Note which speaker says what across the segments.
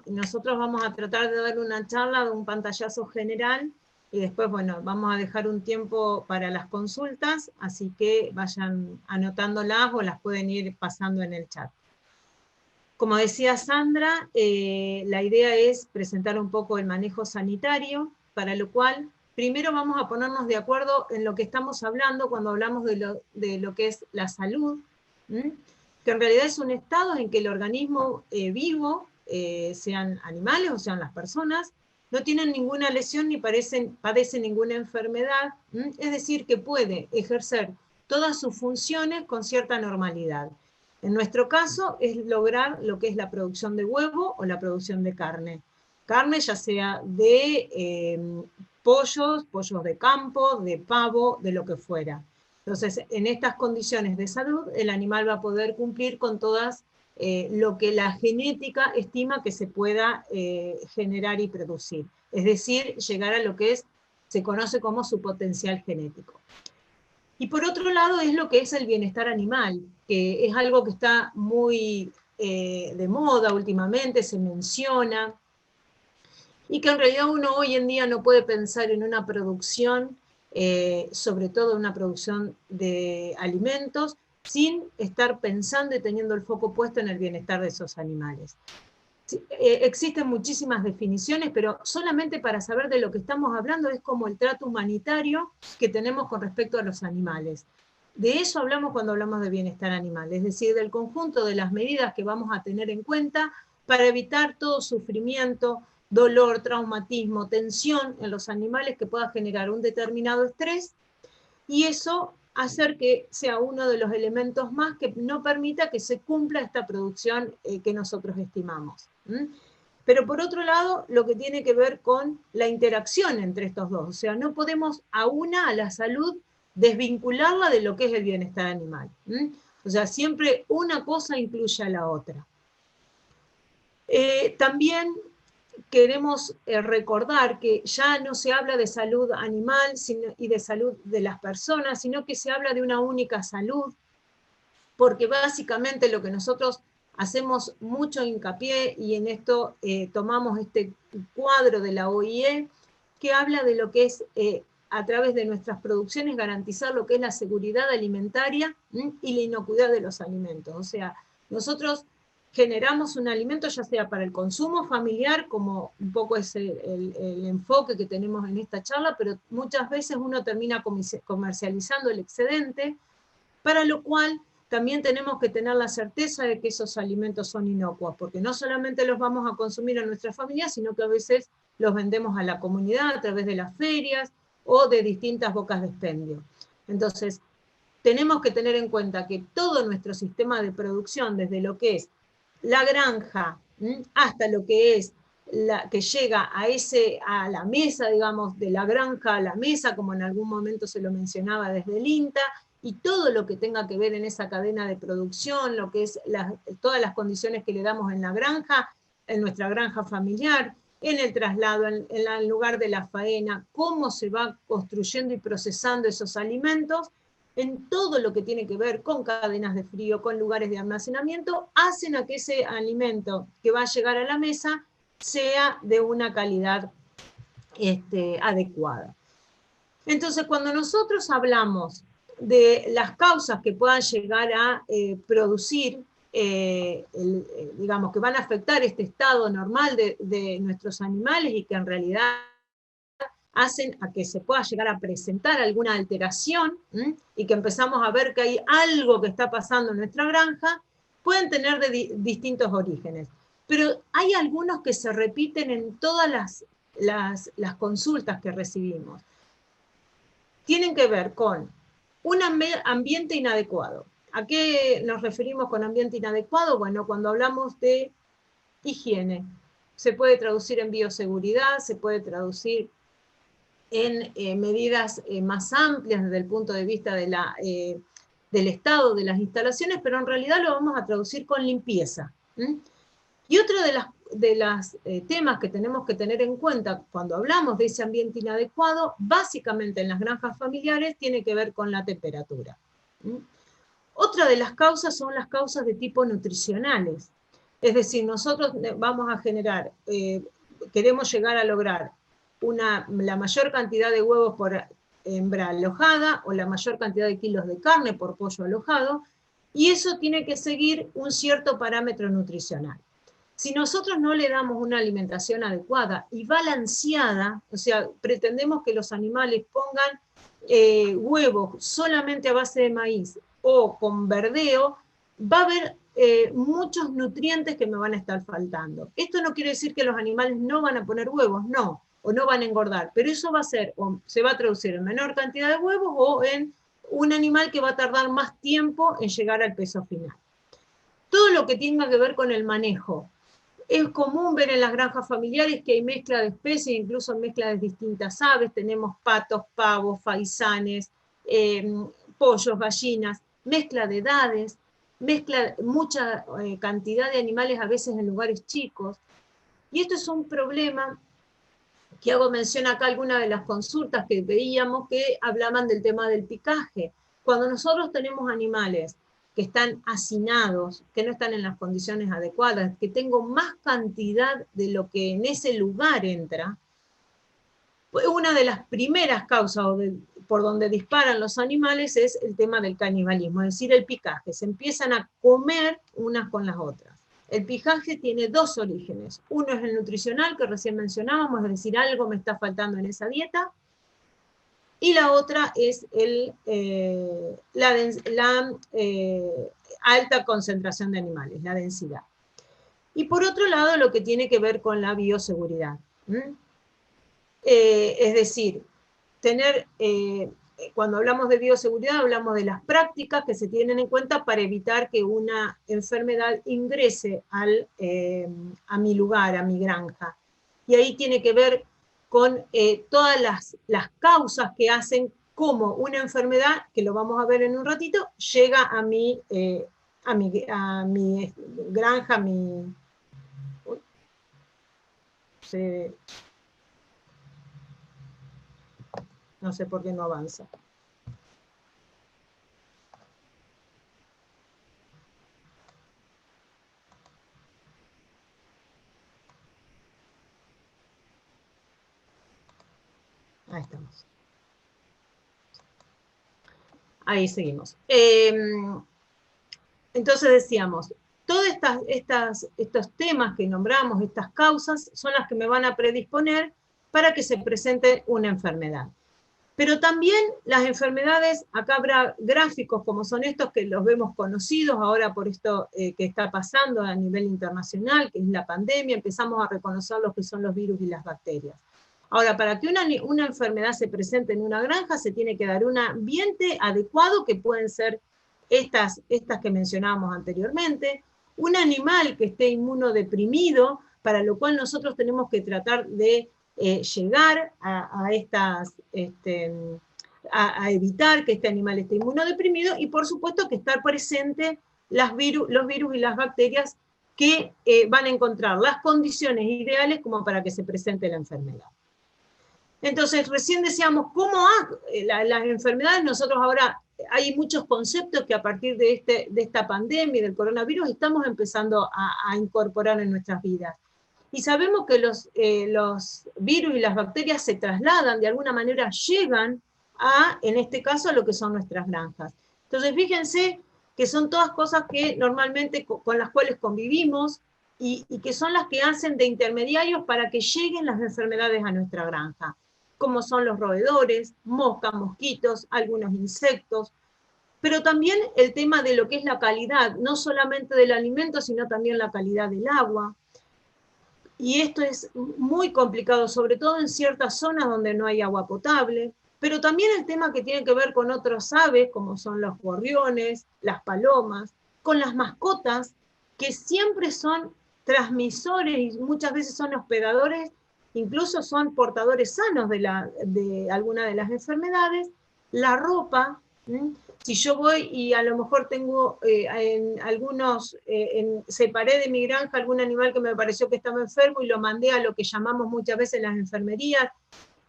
Speaker 1: nosotros vamos a tratar de dar una charla, de un pantallazo general, y después, bueno, vamos a dejar un tiempo para las consultas, así que vayan anotándolas o las pueden ir pasando en el chat. Como decía Sandra, la idea es presentar un poco el manejo sanitario, para lo cual primero vamos a ponernos de acuerdo en lo que estamos hablando cuando hablamos de lo que es la salud, que en realidad es un estado en que el organismo vivo, sean animales o sean las personas, no tienen ninguna lesión ni padecen ninguna enfermedad, es decir, que puede ejercer todas sus funciones con cierta normalidad. En nuestro caso es lograr lo que es la producción de huevo o la producción de carne. Carne ya sea de pollos de campo, de pavo, de lo que fuera. Entonces, en estas condiciones de salud, el animal va a poder cumplir con todas lo que la genética estima que se pueda generar y producir. Es decir, llegar a lo que se conoce como su potencial genético. Y por otro lado es lo que es el bienestar animal, que es algo que está muy de moda últimamente, se menciona, y que en realidad uno hoy en día no puede pensar en una producción, sobre todo una producción de alimentos, sin estar pensando y teniendo el foco puesto en el bienestar de esos animales. Existen muchísimas definiciones, pero solamente para saber de lo que estamos hablando es como el trato humanitario que tenemos con respecto a los animales. De eso hablamos cuando hablamos de bienestar animal, es decir, del conjunto de las medidas que vamos a tener en cuenta para evitar todo sufrimiento, dolor, traumatismo, tensión en los animales que pueda generar un determinado estrés, y eso hacer que sea uno de los elementos más que no permita que se cumpla esta producción que nosotros estimamos. Pero por otro lado, lo que tiene que ver con la interacción entre estos dos, o sea, no podemos a la salud, desvincularla de lo que es el bienestar animal. O sea, siempre una cosa incluye a la otra. También queremos recordar que ya no se habla de salud animal y de salud de las personas, sino que se habla de una única salud, porque básicamente lo que nosotros hacemos mucho hincapié, y en esto tomamos este cuadro de la OIE, que habla de lo que es, a través de nuestras producciones, garantizar lo que es la seguridad alimentaria y la inocuidad de los alimentos. O sea, nosotros generamos un alimento ya sea para el consumo familiar, como un poco es el enfoque que tenemos en esta charla, pero muchas veces uno termina comercializando el excedente, para lo cual también tenemos que tener la certeza de que esos alimentos son inocuos, porque no solamente los vamos a consumir en nuestra familia, sino que a veces los vendemos a la comunidad a través de las ferias o de distintas bocas de expendio. Entonces, tenemos que tener en cuenta que todo nuestro sistema de producción, desde lo que es la granja hasta lo que es que llega a la mesa, digamos, de la granja a la mesa, como en algún momento se lo mencionaba desde el INTA, y todo lo que tenga que ver en esa cadena de producción, lo que es todas las condiciones que le damos en la granja, en nuestra granja familiar, en el traslado, en el lugar de la faena, cómo se va construyendo y procesando esos alimentos, en todo lo que tiene que ver con cadenas de frío, con lugares de almacenamiento, hacen a que ese alimento que va a llegar a la mesa sea de una calidad adecuada. Entonces, cuando nosotros hablamos de las causas que puedan llegar a producir, digamos, que van a afectar este estado normal de nuestros animales y que en realidad hacen a que se pueda llegar a presentar alguna alteración y que empezamos a ver que hay algo que está pasando en nuestra granja, pueden tener distintos orígenes. Pero hay algunos que se repiten en todas las consultas que recibimos. Tienen que ver con un ambiente inadecuado. ¿A qué nos referimos con ambiente inadecuado? Bueno, cuando hablamos de higiene, se puede traducir en bioseguridad, se puede traducir en medidas más amplias desde el punto de vista del estado de las instalaciones, pero en realidad lo vamos a traducir con limpieza. Y otro de los temas que tenemos que tener en cuenta cuando hablamos de ese ambiente inadecuado, básicamente en las granjas familiares, tiene que ver con la temperatura. Otra de las causas son las causas de tipo nutricionales. Es decir, nosotros vamos a generar, queremos llegar a lograr la mayor cantidad de huevos por hembra alojada o la mayor cantidad de kilos de carne por pollo alojado, y eso tiene que seguir un cierto parámetro nutricional. Si nosotros no le damos una alimentación adecuada y balanceada, o sea, pretendemos que los animales pongan huevos solamente a base de maíz o con verdeo, va a haber muchos nutrientes que me van a estar faltando. Esto no quiere decir que los animales no van a poner huevos, no, o no van a engordar, pero eso va a ser, o se va a traducir en menor cantidad de huevos o en un animal que va a tardar más tiempo en llegar al peso final. Todo lo que tenga que ver con el manejo. Es común ver en las granjas familiares que hay mezcla de especies, incluso mezcla de distintas aves. Tenemos patos, pavos, faisanes, pollos, gallinas, mezcla de edades, mezcla mucha cantidad de animales a veces en lugares chicos. Y esto es un problema que hago mención acá, algunas de las consultas que veíamos que hablaban del tema del picaje. Cuando nosotros tenemos animales que están hacinados, que no están en las condiciones adecuadas, que tengo más cantidad de lo que en ese lugar entra, pues una de las primeras causas por donde disparan los animales es el tema del canibalismo, es decir, el picaje. Se empiezan a comer unas con las otras. El picaje tiene dos orígenes. Uno es el nutricional, que recién mencionábamos, es decir, algo me está faltando en esa dieta. Y la otra es la alta concentración de animales, la densidad. Y por otro lado, lo que tiene que ver con la bioseguridad. Es decir, cuando hablamos de bioseguridad, hablamos de las prácticas que se tienen en cuenta para evitar que una enfermedad ingrese a mi lugar, a mi granja. Y ahí tiene que ver con todas las causas que hacen cómo una enfermedad, que lo vamos a ver en un ratito, llega a mi granja, no sé por qué no avanza. Ahí estamos. Ahí seguimos. Entonces decíamos, todos estos temas que nombramos, estas causas, son las que me van a predisponer para que se presente una enfermedad. Pero también las enfermedades, acá habrá gráficos como son estos que los vemos conocidos ahora por esto que está pasando a nivel internacional, que es la pandemia, empezamos a reconocer lo que son los virus y las bacterias. Ahora, para que una enfermedad se presente en una granja, se tiene que dar un ambiente adecuado, que pueden ser estas que mencionábamos anteriormente, un animal que esté inmunodeprimido, para lo cual nosotros tenemos que tratar de llegar a evitar que este animal esté inmunodeprimido, y por supuesto que estar presente los virus y las bacterias que van a encontrar las condiciones ideales como para que se presente la enfermedad. Entonces, recién decíamos, ¿cómo las enfermedades? Nosotros ahora hay muchos conceptos que a partir de esta pandemia, del coronavirus, estamos empezando a incorporar en nuestras vidas. Y sabemos que los virus y las bacterias se trasladan, de alguna manera llegan en este caso, a lo que son nuestras granjas. Entonces, fíjense que son todas cosas que normalmente con las cuales convivimos y que son las que hacen de intermediarios para que lleguen las enfermedades a nuestra granja, como son los roedores, moscas, mosquitos, algunos insectos, pero también el tema de lo que es la calidad, no solamente del alimento, sino también la calidad del agua. Y esto es muy complicado, sobre todo en ciertas zonas donde no hay agua potable, pero también el tema que tiene que ver con otras aves, como son los gorriones, las palomas, con las mascotas, que siempre son transmisores y muchas veces son hospedadores, incluso son portadores sanos de alguna de las enfermedades. La ropa, si yo voy y a lo mejor tengo separé de mi granja algún animal que me pareció que estaba enfermo y lo mandé a lo que llamamos muchas veces las enfermerías,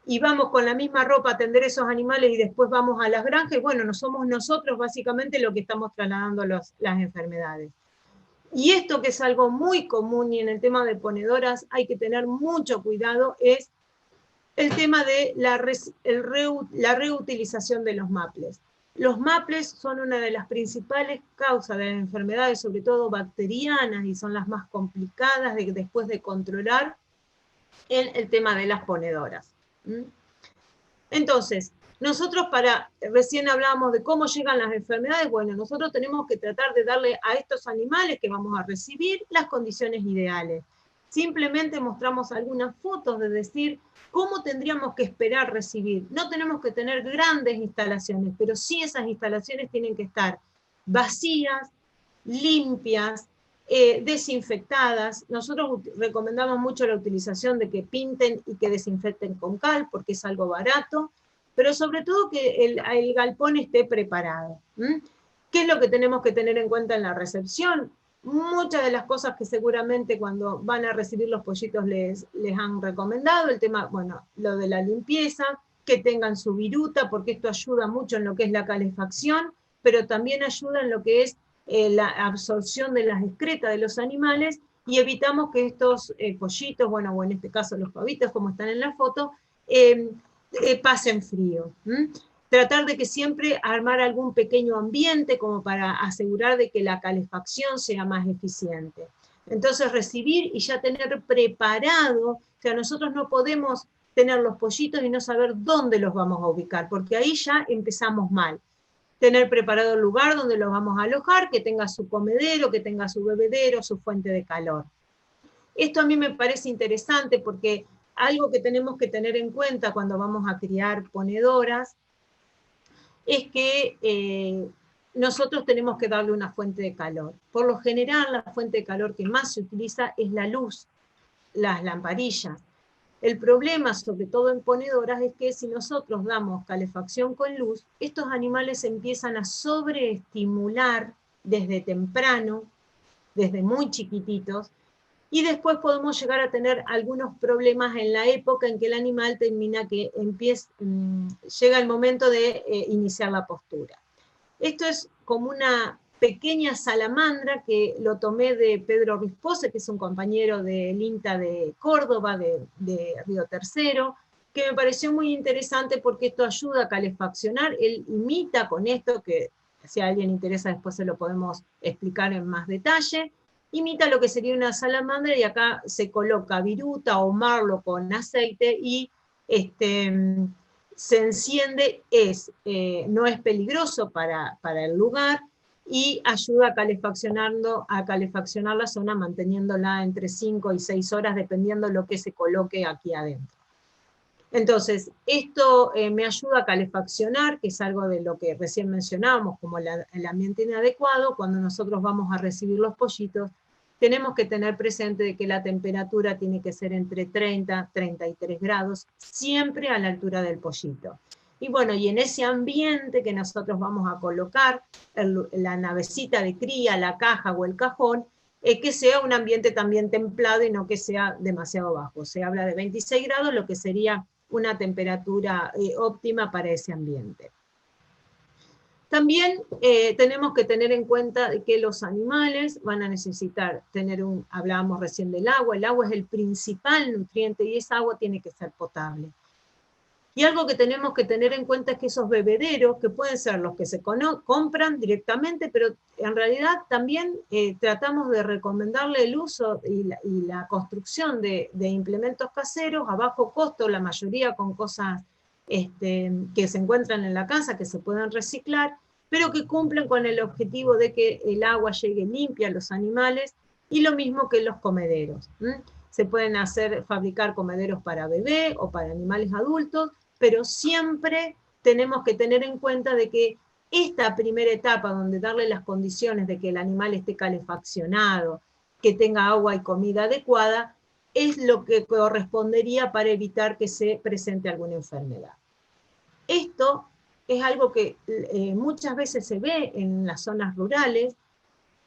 Speaker 1: y vamos con la misma ropa a atender esos animales y después vamos a las granjas, y bueno, no somos nosotros básicamente lo que estamos trasladando las enfermedades. Y esto que es algo muy común y en el tema de ponedoras hay que tener mucho cuidado, es el tema de la reutilización de los maples. Los maples son una de las principales causas de las enfermedades, sobre todo bacterianas, y son las más complicadas después de controlar en el tema de las ponedoras. Entonces, nosotros recién hablábamos de cómo llegan las enfermedades, bueno, nosotros tenemos que tratar de darle a estos animales que vamos a recibir las condiciones ideales. Simplemente mostramos algunas fotos de decir cómo tendríamos que esperar recibir. No tenemos que tener grandes instalaciones, pero sí esas instalaciones tienen que estar vacías, limpias, desinfectadas. Nosotros recomendamos mucho la utilización de que pinten y que desinfecten con cal, porque es algo barato, pero sobre todo que el galpón esté preparado. ¿Qué es lo que tenemos que tener en cuenta en la recepción? Muchas de las cosas que seguramente cuando van a recibir los pollitos les han recomendado, el tema, bueno, lo de la limpieza, que tengan su viruta, porque esto ayuda mucho en lo que es la calefacción, pero también ayuda en lo que es la absorción de las excretas de los animales, y evitamos que estos pollitos, bueno, o en este caso los pavitos, como están en la foto, pasen frío. Tratar de que siempre armar algún pequeño ambiente como para asegurar de que la calefacción sea más eficiente. Entonces recibir y ya tener preparado, o sea, nosotros no podemos tener los pollitos y no saber dónde los vamos a ubicar, porque ahí ya empezamos mal. Tener preparado el lugar donde los vamos a alojar, que tenga su comedero, que tenga su bebedero, su fuente de calor. Esto a mí me parece interesante porque algo que tenemos que tener en cuenta cuando vamos a criar ponedoras es que nosotros tenemos que darle una fuente de calor. Por lo general, la fuente de calor que más se utiliza es la luz, las lamparillas. El problema, sobre todo en ponedoras, es que si nosotros damos calefacción con luz, estos animales empiezan a sobreestimular desde temprano, desde muy chiquititos, y después podemos llegar a tener algunos problemas en la época en que el animal llega el momento de iniciar la postura. Esto es como una pequeña salamandra que lo tomé de Pedro Rispose, que es un compañero del INTA de Córdoba, de Río Tercero, que me pareció muy interesante porque esto ayuda a calefaccionar. Él imita con esto, que si a alguien interesa después se lo podemos explicar en más detalle, imita lo que sería una salamandra, y acá se coloca viruta o marlo con aceite y se enciende, no es peligroso para el lugar y ayuda a calefaccionar la zona, manteniéndola entre 5 y 6 horas, dependiendo de lo que se coloque aquí adentro. Entonces, esto me ayuda a calefaccionar, que es algo de lo que recién mencionábamos, como el ambiente inadecuado. Cuando nosotros vamos a recibir los pollitos, tenemos que tener presente de que la temperatura tiene que ser entre 30 y 33 grados, siempre a la altura del pollito. Y bueno, y en ese ambiente que nosotros vamos a colocar, la navecita de cría, la caja o el cajón, que sea un ambiente también templado y no que sea demasiado bajo. Se habla de 26 grados, lo que sería una temperatura óptima para ese ambiente. También tenemos que tener en cuenta que los animales van a necesitar hablábamos recién del agua, el agua es el principal nutriente y esa agua tiene que ser potable. Y algo que tenemos que tener en cuenta es que esos bebederos, que pueden ser los que se compran directamente, pero en realidad también tratamos de recomendarle el uso y la construcción de implementos caseros a bajo costo, la mayoría con cosas que se encuentran en la casa, que se pueden reciclar, pero que cumplen con el objetivo de que el agua llegue limpia a los animales, y lo mismo que los comederos. Se pueden fabricar comederos para bebé o para animales adultos, pero siempre tenemos que tener en cuenta de que esta primera etapa, donde darle las condiciones de que el animal esté calefaccionado, que tenga agua y comida adecuada, es lo que correspondería para evitar que se presente alguna enfermedad. Esto es algo que muchas veces se ve en las zonas rurales.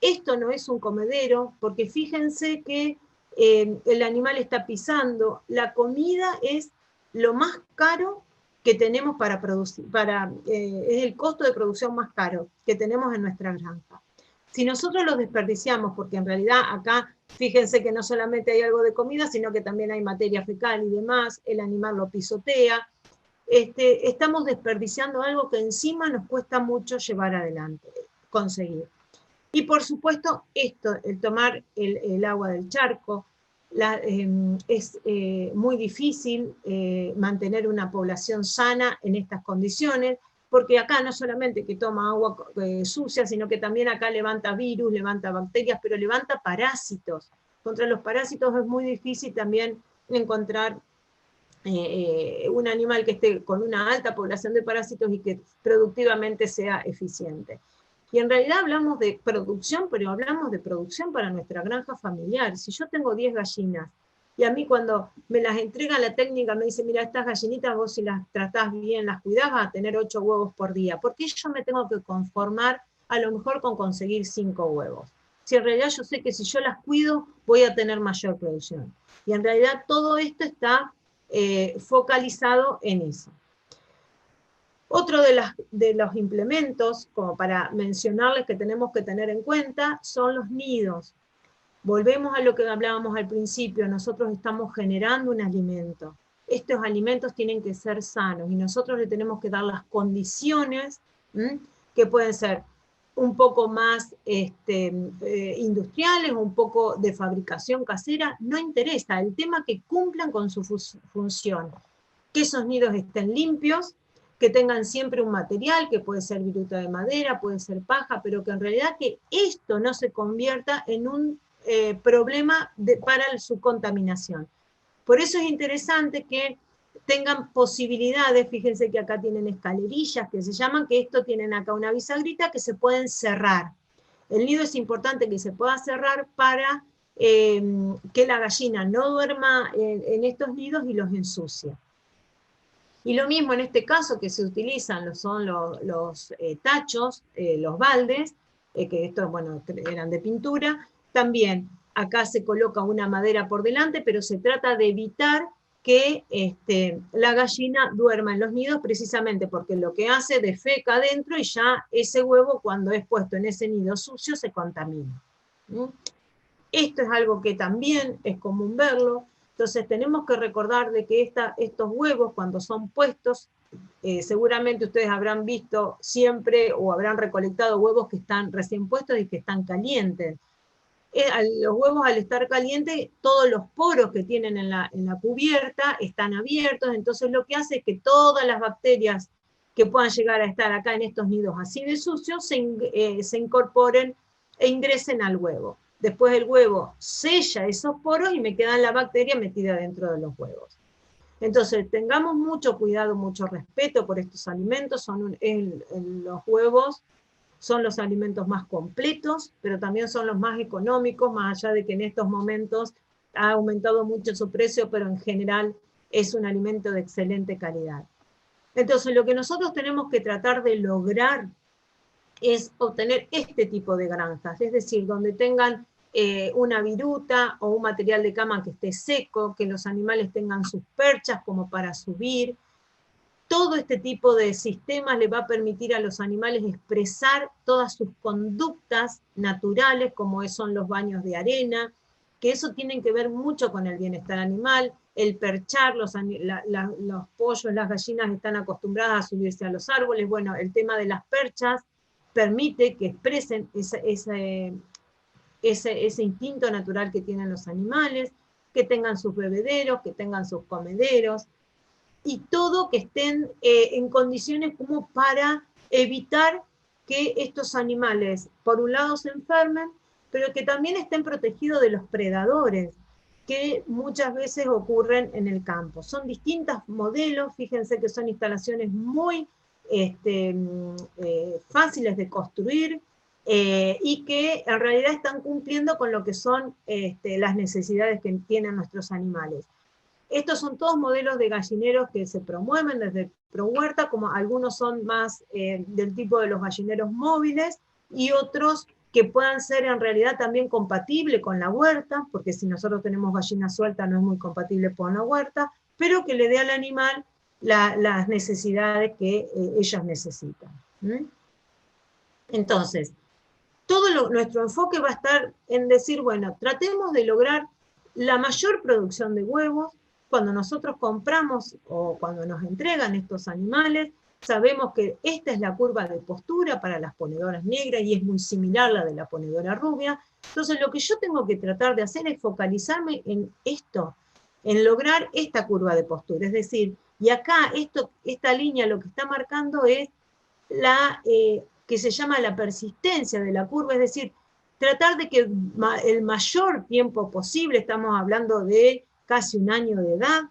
Speaker 1: Esto no es un comedero, porque fíjense que el animal está pisando. La comida es lo más caro que tenemos para producir, es el costo de producción más caro que tenemos en nuestra granja. Si nosotros los desperdiciamos, porque en realidad acá, fíjense que no solamente hay algo de comida, sino que también hay materia fecal y demás, el animal lo pisotea, estamos desperdiciando algo que encima nos cuesta mucho llevar adelante, conseguir. Y por supuesto, esto, el tomar el agua del charco, es muy difícil mantener una población sana en estas condiciones, porque acá no solamente que toma agua sucia, sino que también acá levanta virus, levanta bacterias, pero levanta parásitos. Contra los parásitos es muy difícil también encontrar un animal que esté con una alta población de parásitos y que productivamente sea eficiente. Y en realidad hablamos de producción, pero hablamos de producción para nuestra granja familiar. Si yo tengo 10 gallinas, y a mí cuando me las entrega la técnica me dice, mira, estas gallinitas vos si las tratás bien, las cuidás, vas a tener 8 huevos por día. ¿Por qué yo me tengo que conformar a lo mejor con conseguir 5 huevos? Si en realidad yo sé que si yo las cuido, voy a tener mayor producción. Y en realidad todo esto está focalizado en eso. Otro de los implementos, como para mencionarles que tenemos que tener en cuenta, son los nidos. Volvemos a lo que hablábamos al principio, nosotros estamos generando un alimento. Estos alimentos tienen que ser sanos y nosotros le tenemos que dar las condiciones que pueden ser un poco más industriales, un poco de fabricación casera, no interesa, el tema que cumplan con su función, que esos nidos estén limpios, que tengan siempre un material, que puede ser viruta de madera, puede ser paja, pero que en realidad que esto no se convierta en un problema para su contaminación. Por eso es interesante que tengan posibilidades, fíjense que acá tienen escalerillas que se llaman, que esto tienen acá una bisagrita que se pueden cerrar. El nido es importante que se pueda cerrar para que la gallina no duerma en estos nidos y los ensucie. Y lo mismo en este caso que se utilizan son los tachos, los baldes, que estos, bueno, eran de pintura. También acá se coloca una madera por delante, pero se trata de evitar que la gallina duerma en los nidos, precisamente porque lo que hace defeca adentro y ya ese huevo, cuando es puesto en ese nido sucio, se contamina. Esto es algo que también es común verlo. Entonces tenemos que recordar de que estos huevos cuando son puestos, seguramente ustedes habrán visto siempre o habrán recolectado huevos que están recién puestos y que están calientes. Los huevos al estar calientes, todos los poros que tienen en la cubierta están abiertos, entonces lo que hace es que todas las bacterias que puedan llegar a estar acá en estos nidos así de sucios se incorporen e ingresen al huevo. Después el huevo sella esos poros y me queda la bacteria metida dentro de los huevos. Entonces, tengamos mucho cuidado, mucho respeto por estos alimentos. Los huevos son los alimentos más completos, pero también son los más económicos, más allá de que en estos momentos ha aumentado mucho su precio, pero en general es un alimento de excelente calidad. Entonces, lo que nosotros tenemos que tratar de lograr es obtener este tipo de granjas, es decir, donde tengan una viruta o un material de cama que esté seco, que los animales tengan sus perchas como para subir. Todo este tipo de sistemas le va a permitir a los animales expresar todas sus conductas naturales, como son los baños de arena, que eso tiene que ver mucho con el bienestar animal, el perchar, los pollos, las gallinas están acostumbradas a subirse a los árboles, bueno, el tema de las perchas permite que expresen ese instinto natural que tienen los animales, que tengan sus bebederos, que tengan sus comederos, y todo que estén en condiciones como para evitar que estos animales, por un lado, se enfermen, pero que también estén protegidos de los predadores, que muchas veces ocurren en el campo. Son distintos modelos, fíjense que son instalaciones muy fáciles de construir, y que en realidad están cumpliendo con lo que son las necesidades que tienen nuestros animales. Estos son todos modelos de gallineros que se promueven desde ProHuerta, como algunos son más del tipo de los gallineros móviles, y otros que puedan ser en realidad también compatibles con la huerta, porque si nosotros tenemos gallinas sueltas no es muy compatible con la huerta, pero que le dé al animal las necesidades que ellos necesitan. Entonces, nuestro enfoque va a estar en decir, bueno, tratemos de lograr la mayor producción de huevos. Cuando nosotros compramos o cuando nos entregan estos animales, sabemos que esta es la curva de postura para las ponedoras negras y es muy similar a la de la ponedora rubia. Entonces lo que yo tengo que tratar de hacer es focalizarme en esto, en lograr esta curva de postura. Es decir, y acá esta línea lo que está marcando es la que se llama la persistencia de la curva, es decir, tratar de que el mayor tiempo posible, estamos hablando de casi un año de edad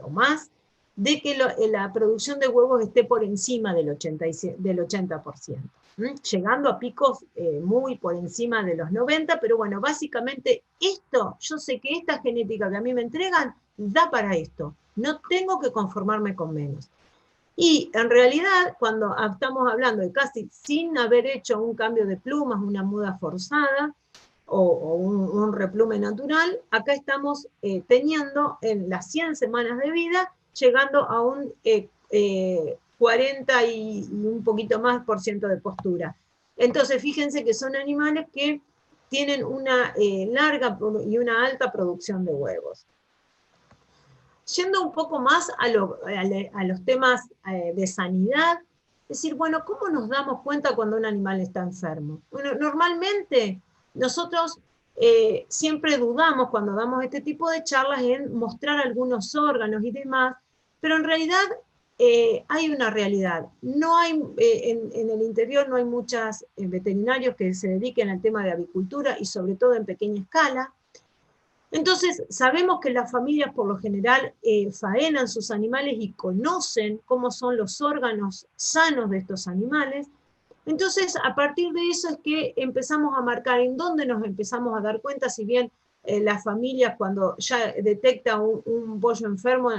Speaker 1: o más, de que la producción de huevos esté por encima del 80%, llegando a picos muy por encima de los 90%, pero bueno, básicamente esto, yo sé que esta genética que a mí me entregan da para esto, no tengo que conformarme con menos. Y en realidad, cuando estamos hablando de casi sin haber hecho un cambio de plumas, una muda forzada o un replume natural, acá estamos teniendo en las 100 semanas de vida, llegando a un 40 y un poquito más por ciento de postura. Entonces, fíjense que son animales que tienen una larga y una alta producción de huevos. Yendo un poco más a los temas de sanidad, es decir, bueno, ¿cómo nos damos cuenta cuando un animal está enfermo? Bueno, normalmente nosotros siempre dudamos cuando damos este tipo de charlas en mostrar algunos órganos y demás, pero en realidad hay una realidad. No hay, en el interior no hay muchos veterinarios que se dediquen al tema de avicultura y sobre todo en pequeña escala. Entonces, sabemos que las familias por lo general faenan sus animales y conocen cómo son los órganos sanos de estos animales. Entonces, a partir de eso es que empezamos a marcar en dónde nos empezamos a dar cuenta, si bien las familias cuando ya detecta un pollo enfermo,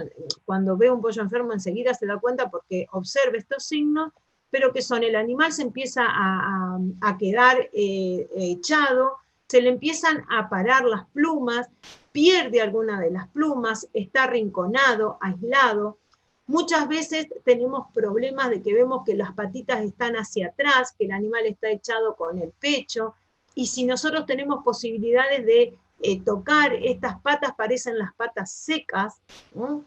Speaker 1: cuando ve un pollo enfermo enseguida se da cuenta porque observa estos signos, pero que son el animal se empieza a quedar echado, se le empiezan a parar las plumas, pierde alguna de las plumas, está arrinconado, aislado. Muchas veces tenemos problemas de que vemos que las patitas están hacia atrás, que el animal está echado con el pecho, y si nosotros tenemos posibilidades de tocar estas patas, parecen las patas secas, ¿no?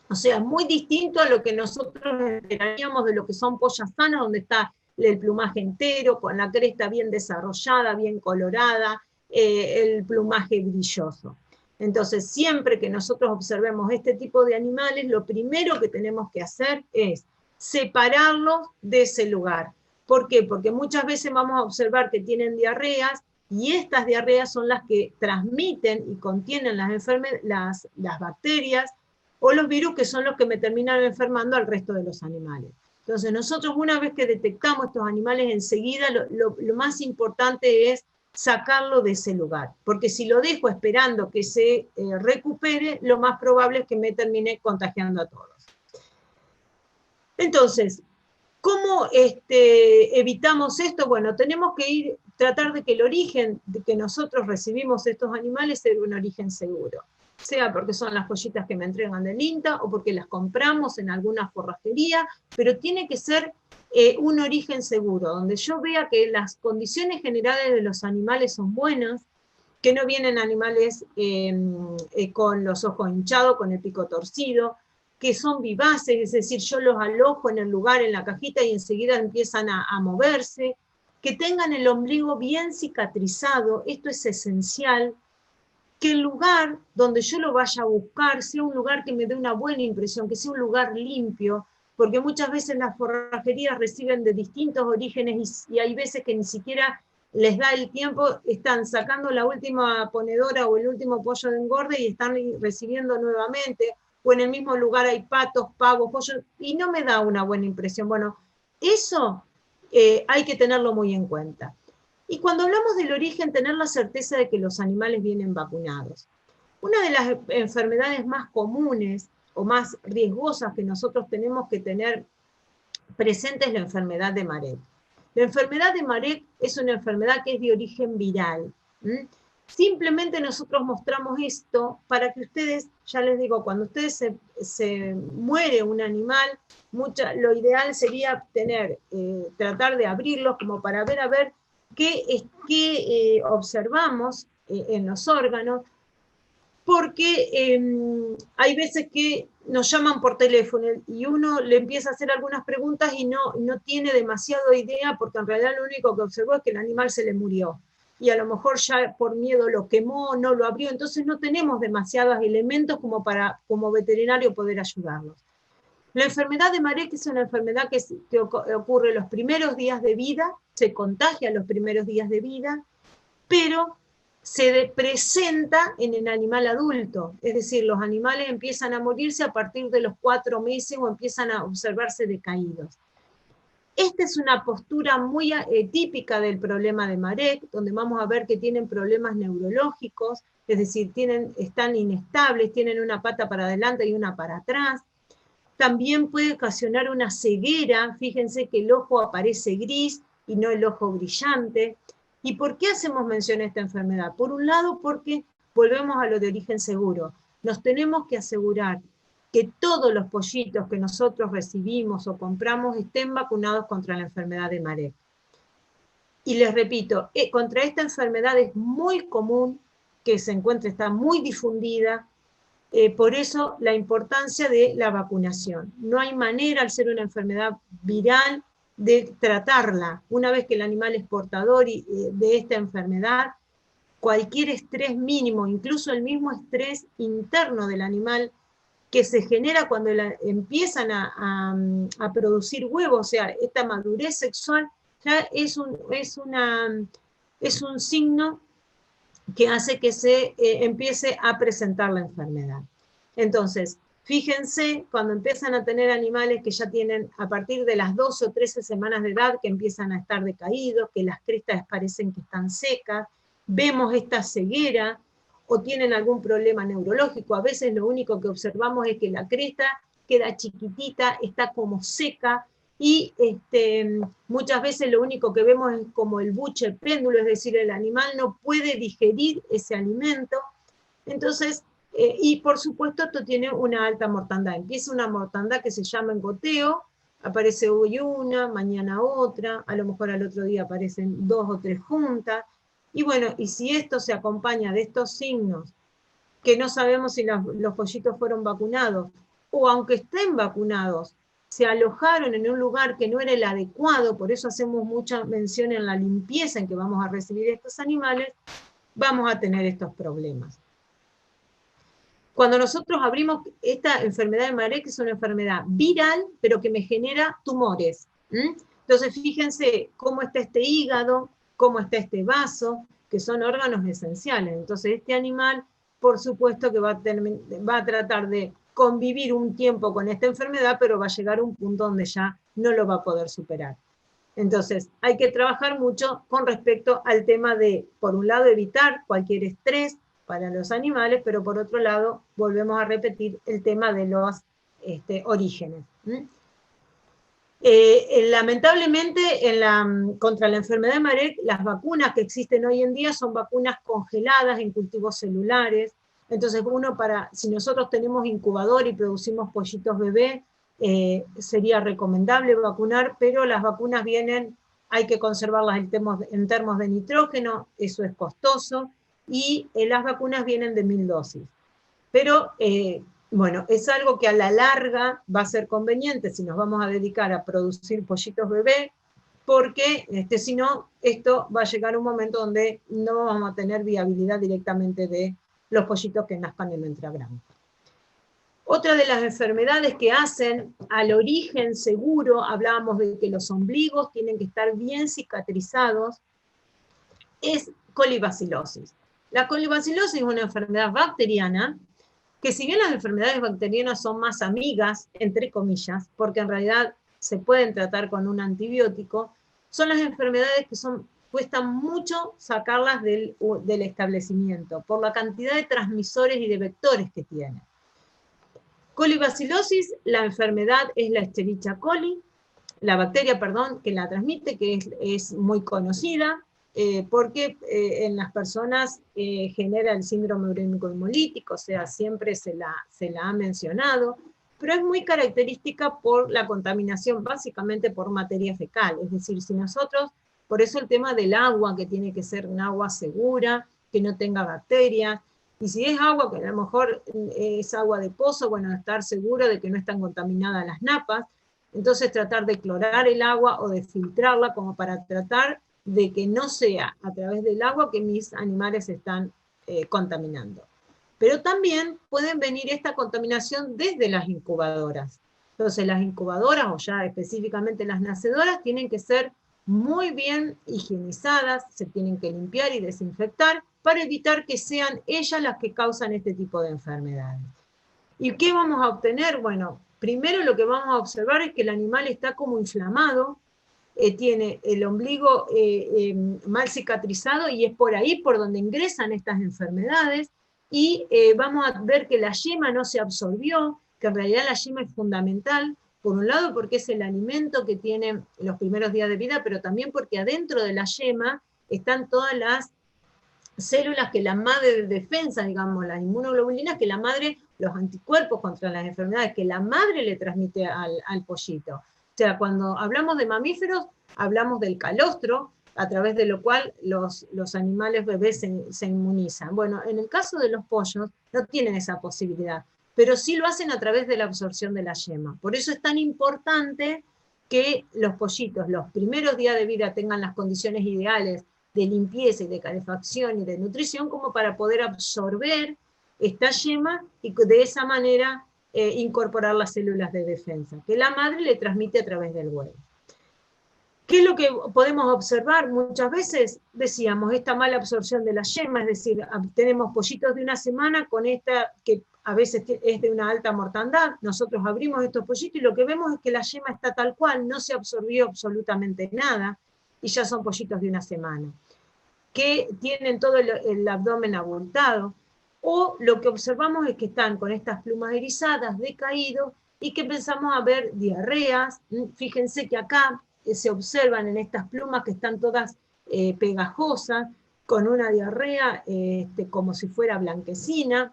Speaker 1: O sea, muy distinto a lo que nosotros esperaríamos de lo que son pollas sanas, donde está el plumaje entero, con la cresta bien desarrollada, bien colorada, el plumaje brilloso. Entonces, siempre que nosotros observemos este tipo de animales, lo primero que tenemos que hacer es separarlos de ese lugar. ¿Por qué? Porque muchas veces vamos a observar que tienen diarreas, y estas diarreas son las que transmiten y contienen las bacterias, o los virus que son los que me terminan enfermando al resto de los animales. Entonces nosotros una vez que detectamos estos animales enseguida lo más importante es sacarlo de ese lugar, porque si lo dejo esperando que se recupere, lo más probable es que me termine contagiando a todos. Entonces, ¿cómo evitamos esto? Bueno, tenemos que tratar de que el origen de que nosotros recibimos estos animales sea un origen seguro, sea porque son las joyitas que me entregan del INTA o porque las compramos en alguna forrajería, pero tiene que ser un origen seguro, donde yo vea que las condiciones generales de los animales son buenas, que no vienen animales con los ojos hinchados, con el pico torcido, que son vivaces, es decir, yo los alojo en el lugar, en la cajita, y enseguida empiezan a moverse, que tengan el ombligo bien cicatrizado, esto es esencial, que el lugar donde yo lo vaya a buscar sea un lugar que me dé una buena impresión, que sea un lugar limpio, porque muchas veces las forrajerías reciben de distintos orígenes y hay veces que ni siquiera les da el tiempo, están sacando la última ponedora o el último pollo de engorde y están recibiendo nuevamente, o en el mismo lugar hay patos, pavos, pollos, y no me da una buena impresión. Bueno, eso hay que tenerlo muy en cuenta. Y cuando hablamos del origen, tener la certeza de que los animales vienen vacunados. Una de las enfermedades más comunes o más riesgosas que nosotros tenemos que tener presente es la enfermedad de Marek. La enfermedad de Marek es una enfermedad que es de origen viral. Simplemente nosotros mostramos esto para que ustedes, ya les digo, cuando ustedes se muere un animal, lo ideal sería tratar de abrirlos como para ver, ¿Qué observamos en los órganos? Porque hay veces que nos llaman por teléfono y uno le empieza a hacer algunas preguntas y no tiene demasiado idea, porque en realidad lo único que observó es que el animal se le murió. Y a lo mejor ya por miedo lo quemó, no lo abrió, entonces no tenemos demasiados elementos como para, como veterinario, poder ayudarlos. La enfermedad de Marek es una enfermedad que ocurre los primeros días de vida, se contagia los primeros días de vida, pero se presenta en el animal adulto, es decir, los animales empiezan a morirse a partir de los 4 meses o empiezan a observarse decaídos. Esta es una postura muy típica del problema de Marek, donde vamos a ver que tienen problemas neurológicos, es decir, están inestables, tienen una pata para adelante y una para atrás. También puede ocasionar una ceguera, fíjense que el ojo aparece gris y no el ojo brillante. ¿Y por qué hacemos mención a esta enfermedad? Por un lado, porque volvemos a lo de origen seguro. Nos tenemos que asegurar que todos los pollitos que nosotros recibimos o compramos estén vacunados contra la enfermedad de Marek. Y les repito, contra esta enfermedad es muy común que se encuentre, está muy difundida, por eso la importancia de la vacunación. No hay manera, al ser una enfermedad viral, de tratarla. Una vez que el animal es portador de esta enfermedad, cualquier estrés mínimo, incluso el mismo estrés interno del animal que se genera cuando empiezan a producir huevos, o sea, esta madurez sexual, ya es un signo que hace que se empiece a presentar la enfermedad. Entonces, fíjense, cuando empiezan a tener animales que ya tienen a partir de las 12 o 13 semanas de edad, que empiezan a estar decaídos, que las crestas parecen que están secas, vemos esta ceguera, o tienen algún problema neurológico. A veces lo único que observamos es que la cresta queda chiquitita, está como seca, y muchas veces lo único que vemos es como el buche, el péndulo, es decir, el animal no puede digerir ese alimento. Entonces, y por supuesto esto tiene una alta mortandad. Empieza una mortandad que se llama engoteo, aparece hoy una, mañana otra, a lo mejor al otro día aparecen 2 o 3 juntas. Y bueno, y si esto se acompaña de estos signos, que no sabemos si los pollitos fueron vacunados, o aunque estén vacunados, se alojaron en un lugar que no era el adecuado, por eso hacemos mucha mención en la limpieza en que vamos a recibir estos animales, vamos a tener estos problemas. Cuando nosotros abrimos esta enfermedad de Marek, es una enfermedad viral, pero que me genera tumores. Entonces, fíjense cómo está este hígado, cómo está este vaso, que son órganos esenciales. Entonces, este animal, por supuesto que va a tratar de convivir un tiempo con esta enfermedad, pero va a llegar a un punto donde ya no lo va a poder superar. Entonces, hay que trabajar mucho con respecto al tema de, por un lado, evitar cualquier estrés para los animales, pero por otro lado, volvemos a repetir el tema de los orígenes. Lamentablemente, contra la enfermedad de Marek, las vacunas que existen hoy en día son vacunas congeladas en cultivos celulares. Entonces, si nosotros tenemos incubador y producimos pollitos bebé, sería recomendable vacunar, pero las vacunas hay que conservarlas en termos de nitrógeno, eso es costoso, y las vacunas vienen de 1000 dosis. Pero, bueno, es algo que a la larga va a ser conveniente si nos vamos a dedicar a producir pollitos bebé, porque si no, esto va a llegar a un momento donde no vamos a tener viabilidad directamente de los pollitos que nazcan en nuestra granja. Otra de las enfermedades que hacen al origen seguro, hablábamos de que los ombligos tienen que estar bien cicatrizados, es colibacilosis. La colibacilosis es una enfermedad bacteriana, que si bien las enfermedades bacterianas son más amigas, entre comillas, porque en realidad se pueden tratar con un antibiótico, son las enfermedades que cuestan mucho sacarlas del establecimiento, por la cantidad de transmisores y de vectores que tienen. Colibacilosis, la enfermedad es la Escherichia coli, la bacteria, perdón, que la transmite, que es muy conocida, porque en las personas genera el síndrome urémico hemolítico, o sea, siempre se la ha mencionado, pero es muy característica por la contaminación, básicamente por materia fecal. Es decir, si nosotros Por eso el tema del agua, que tiene que ser un agua segura, que no tenga bacterias. Y si es agua, que a lo mejor es agua de pozo, bueno, estar seguro de que no están contaminadas las napas. Entonces tratar de clorar el agua o de filtrarla como para tratar de que no sea a través del agua que mis animales están contaminando. Pero también pueden venir esta contaminación desde las incubadoras. Entonces las incubadoras, o ya específicamente las nacedoras, tienen que ser muy bien higienizadas, se tienen que limpiar y desinfectar para evitar que sean ellas las que causan este tipo de enfermedades. ¿Y qué vamos a obtener? Bueno, primero lo que vamos a observar es que el animal está como inflamado, tiene el ombligo mal cicatrizado y es por ahí por donde ingresan estas enfermedades, y vamos a ver que la yema no se absorbió, que en realidad la yema es fundamental, por un lado porque es el alimento que tiene los primeros días de vida, pero también porque adentro de la yema están todas las células que la madre de defensa, digamos, las inmunoglobulinas, que la madre, los anticuerpos contra las enfermedades, que la madre le transmite al pollito. O sea, cuando hablamos de mamíferos, hablamos del calostro, a través de lo cual los animales bebés se inmunizan. Bueno, en el caso de los pollos, no tienen esa posibilidad, pero sí lo hacen a través de la absorción de la yema. Por eso es tan importante que los pollitos, los primeros días de vida, tengan las condiciones ideales de limpieza y de calefacción y de nutrición como para poder absorber esta yema y de esa manera incorporar las células de defensa, que la madre le transmite a través del huevo. ¿Qué es lo que podemos observar? Muchas veces decíamos esta mala absorción de la yema, es decir, tenemos pollitos de una semana con esta que a veces es de una alta mortandad, nosotros abrimos estos pollitos y lo que vemos es que la yema está tal cual, no se absorbió absolutamente nada, y ya son pollitos de una semana, que tienen todo el abdomen abultado, o lo que observamos es que están con estas plumas erizadas, decaídos, y que empezamos a ver diarreas. Fíjense que acá se observan en estas plumas que están todas pegajosas, con una diarrea como si fuera blanquecina.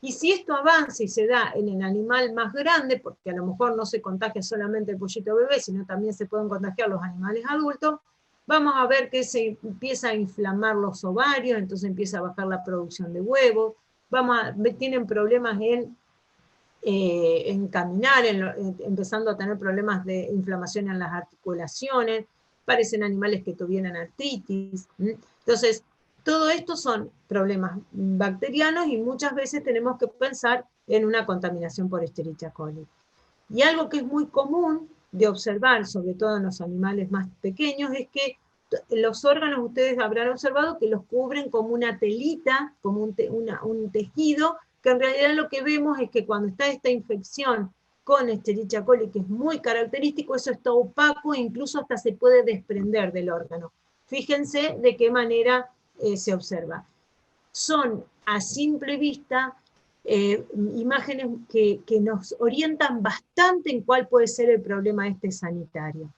Speaker 1: Y si esto avanza y se da en el animal más grande, porque a lo mejor no se contagia solamente el pollito bebé, sino también se pueden contagiar los animales adultos, vamos a ver que se empieza a inflamar los ovarios, entonces empieza a bajar la producción de huevos, tienen problemas en caminar, empezando a tener problemas de inflamación en las articulaciones, parecen animales que tuvieran artritis. Entonces, todo esto son problemas bacterianos y muchas veces tenemos que pensar en una contaminación por Escherichia coli. Y algo que es muy común de observar, sobre todo en los animales más pequeños, es que los órganos, ustedes habrán observado que los cubren como una telita, como un tejido, que en realidad lo que vemos es que cuando está esta infección con Escherichia coli, que es muy característico, eso está opaco e incluso hasta se puede desprender del órgano. Fíjense de qué manera se observa. Son a simple vista imágenes que nos orientan bastante en cuál puede ser el problema sanitario.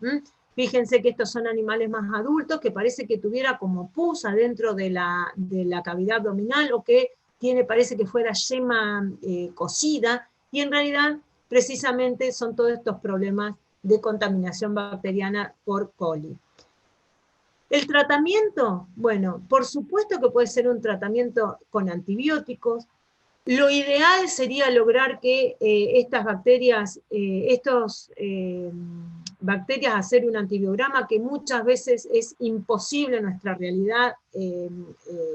Speaker 1: Fíjense que estos son animales más adultos, que parece que tuviera como pus adentro de la cavidad abdominal, o que parece que fuera yema cocida, y en realidad precisamente son todos estos problemas de contaminación bacteriana por coli. El tratamiento, bueno, por supuesto que puede ser un tratamiento con antibióticos. Lo ideal sería lograr que estas bacterias, bacterias hacer un antibiograma, que muchas veces es imposible en nuestra realidad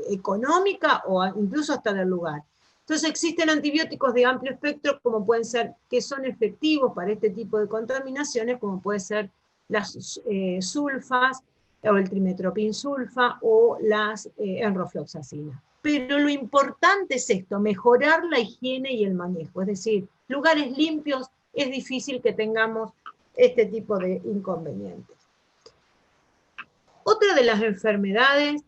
Speaker 1: económica o incluso hasta del lugar. Entonces existen antibióticos de amplio espectro, como pueden ser, que son efectivos para este tipo de contaminaciones, como pueden ser las sulfas, o el trimetoprim sulfa, o las enrofloxacina. Pero lo importante es esto, mejorar la higiene y el manejo, es decir, lugares limpios, es difícil que tengamos este tipo de inconvenientes. Otra de las enfermedades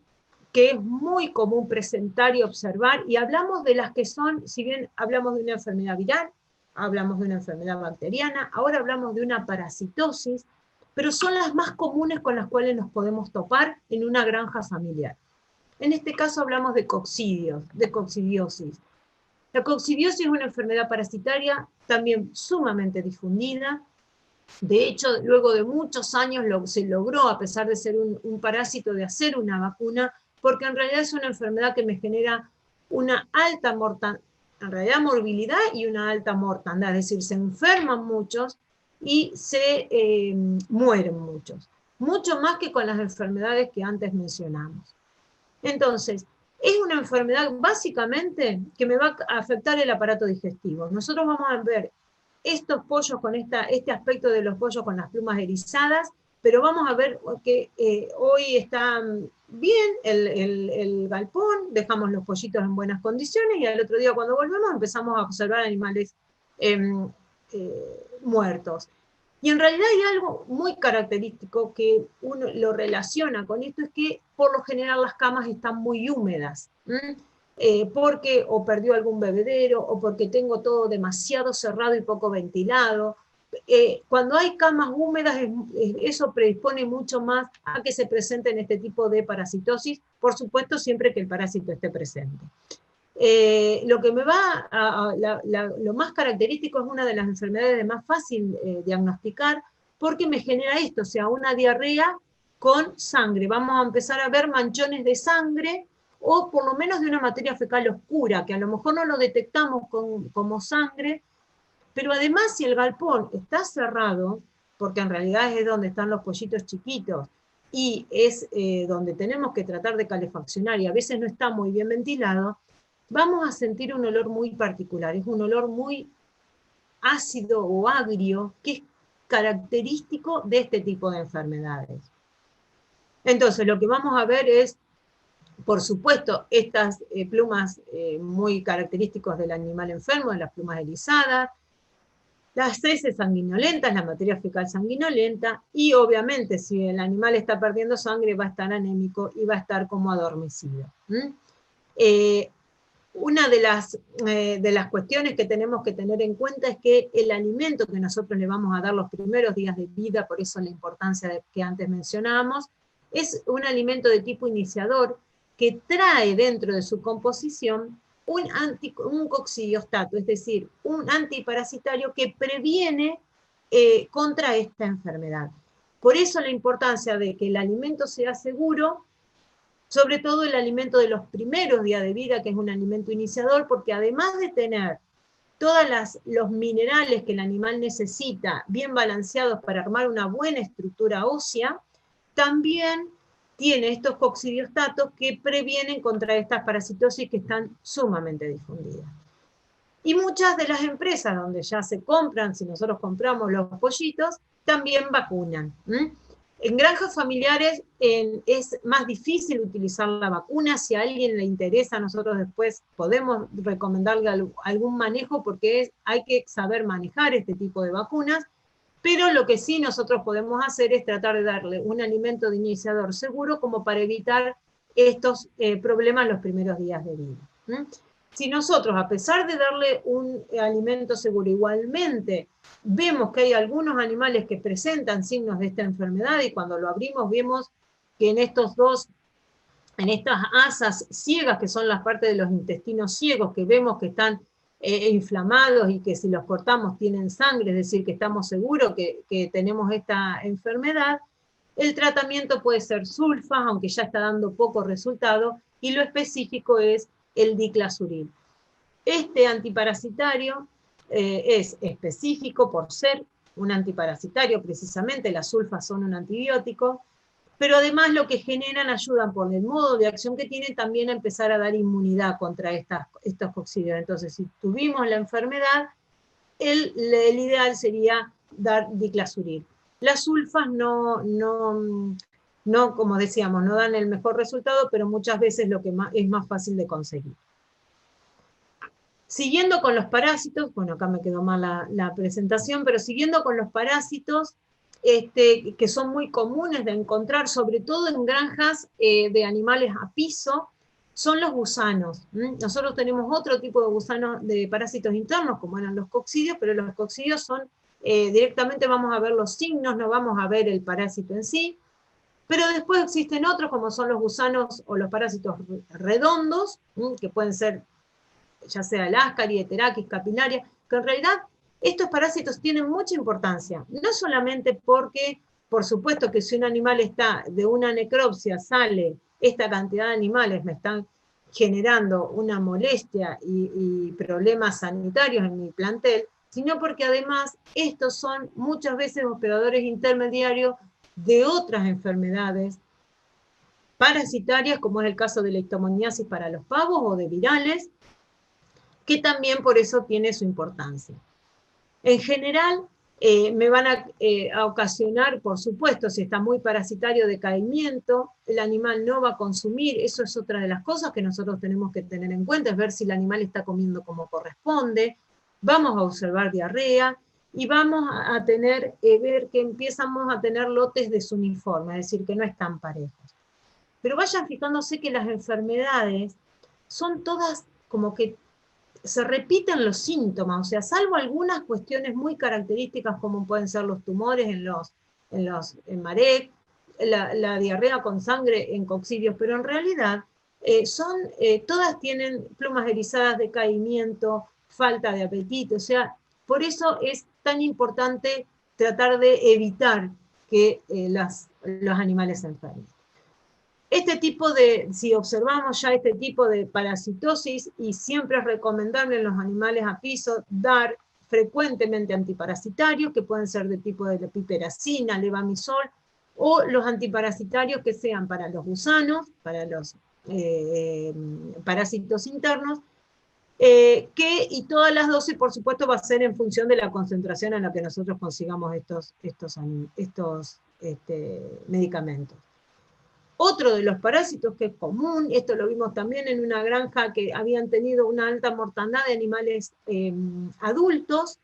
Speaker 1: que es muy común presentar y observar, y hablamos de las que son, si bien hablamos de una enfermedad viral, hablamos de una enfermedad bacteriana, ahora hablamos de una parasitosis, pero son las más comunes con las cuales nos podemos topar en una granja familiar. En este caso hablamos de coccidiosis. La coccidiosis es una enfermedad parasitaria también sumamente difundida, De hecho, luego de muchos años se logró, a pesar de ser un parásito, de hacer una vacuna, porque en realidad es una enfermedad que me genera una alta mortalidad, en realidad morbilidad y una alta mortandad, es decir, se enferman muchos y se mueren muchos, mucho más que con las enfermedades que antes mencionamos. Entonces, es una enfermedad básicamente que me va a afectar el aparato digestivo. Nosotros vamos a ver estos pollos con este aspecto de los pollos con las plumas erizadas, pero vamos a ver que hoy está bien el galpón, dejamos los pollitos en buenas condiciones y al otro día cuando volvemos empezamos a observar animales muertos. Y en realidad hay algo muy característico que uno lo relaciona con esto, es que por lo general las camas están muy húmedas, porque o perdió algún bebedero, o porque tengo todo demasiado cerrado y poco ventilado. Cuando hay camas húmedas, eso predispone mucho más a que se presenten este tipo de parasitosis, por supuesto siempre que el parásito esté presente. Lo que me va lo más característico es una de las enfermedades de más fácil diagnosticar, porque me genera esto, o sea, una diarrea con sangre. Vamos a empezar a ver manchones de sangre, o por lo menos de una materia fecal oscura, que a lo mejor no lo detectamos como sangre, pero además si el galpón está cerrado, porque en realidad es donde están los pollitos chiquitos, y es donde tenemos que tratar de calefaccionar, y a veces no está muy bien ventilado, vamos a sentir un olor muy particular, es un olor muy ácido o agrio, que es característico de este tipo de enfermedades. Entonces, lo que vamos a ver es, por supuesto, estas plumas muy características del animal enfermo, de las plumas erizadas, las heces sanguinolentas, la materia fecal sanguinolenta, y obviamente si el animal está perdiendo sangre va a estar anémico y va a estar como adormecido. Una de las cuestiones que tenemos que tener en cuenta es que el alimento que nosotros le vamos a dar los primeros días de vida, por eso la importancia que antes mencionábamos, es un alimento de tipo iniciador que trae dentro de su composición un coccidiostato, es decir, un antiparasitario que previene contra esta enfermedad. Por eso la importancia de que el alimento sea seguro, sobre todo el alimento de los primeros días de vida, que es un alimento iniciador, porque además de tener todos los minerales que el animal necesita bien balanceados para armar una buena estructura ósea, también tiene estos coccidiostatos que previenen contra estas parasitosis que están sumamente difundidas. Y muchas de las empresas donde ya se compran, si nosotros compramos los pollitos, también vacunan. En granjas familiares es más difícil utilizar la vacuna. Si a alguien le interesa, nosotros después podemos recomendarle algún manejo, porque hay que saber manejar este tipo de vacunas, pero lo que sí nosotros podemos hacer es tratar de darle un alimento de iniciador seguro como para evitar estos problemas los primeros días de vida. Si nosotros, a pesar de darle un alimento seguro, igualmente vemos que hay algunos animales que presentan signos de esta enfermedad, y cuando lo abrimos vemos que en estas asas ciegas, que son las partes de los intestinos ciegos, que vemos que están inflamados y que si los cortamos tienen sangre, es decir, que estamos seguros que tenemos esta enfermedad, el tratamiento puede ser sulfa, aunque ya está dando poco resultado, y lo específico es el diclazuril. Este antiparasitario es específico por ser un antiparasitario, precisamente las sulfas son un antibiótico, pero además lo que generan ayudan por el modo de acción que tienen también a empezar a dar inmunidad contra estos coccidios. Entonces, si tuvimos la enfermedad, el ideal sería dar diclazuril. Las sulfas no, como decíamos, no dan el mejor resultado, pero muchas veces lo que es más fácil de conseguir. Siguiendo con los parásitos, bueno, acá me quedó mal la presentación, pero siguiendo con los parásitos, que son muy comunes de encontrar, sobre todo en granjas de animales a piso, son los gusanos. Nosotros tenemos otro tipo de gusanos, de parásitos internos, como eran los coccidios, pero los coccidios son, directamente vamos a ver los signos, no vamos a ver el parásito en sí, pero después existen otros, como son los gusanos o los parásitos redondos, que pueden ser ya sea el Ascaris, Heterakis, Capillaria, que en realidad Estos parásitos tienen mucha importancia, no solamente porque, por supuesto que si un animal está de una necropsia, sale esta cantidad de animales, me están generando una molestia y problemas sanitarios en mi plantel, sino porque además estos son muchas veces hospedadores intermediarios de otras enfermedades parasitarias, como es el caso de la leishmaniasis para los pavos o de virales, que también por eso tiene su importancia. En general, me van a ocasionar, por supuesto, si está muy parasitario, decaimiento, el animal no va a consumir, eso es otra de las cosas que nosotros tenemos que tener en cuenta, es ver si el animal está comiendo como corresponde, vamos a observar diarrea, y vamos a tener, ver que empezamos a tener lotes desuniformes, es decir, que no están parejos. Pero vayan fijándose que las enfermedades son todas como que se repiten los síntomas, o sea, salvo algunas cuestiones muy características como pueden ser los tumores en Marek, la diarrea con sangre en coccidios, pero en realidad todas tienen plumas erizadas, decaimiento, falta de apetito, o sea, por eso es tan importante tratar de evitar que los animales se enfermen. Si observamos ya este tipo de parasitosis, y siempre es recomendable en los animales a piso dar frecuentemente antiparasitarios, que pueden ser de tipo de piperacina, levamisol, o los antiparasitarios que sean para los gusanos, para los parásitos internos, y todas las dosis, por supuesto, va a ser en función de la concentración en la que nosotros consigamos estos medicamentos. Otro de los parásitos que es común, esto lo vimos también en una granja que habían tenido una alta mortandad de animales adultos,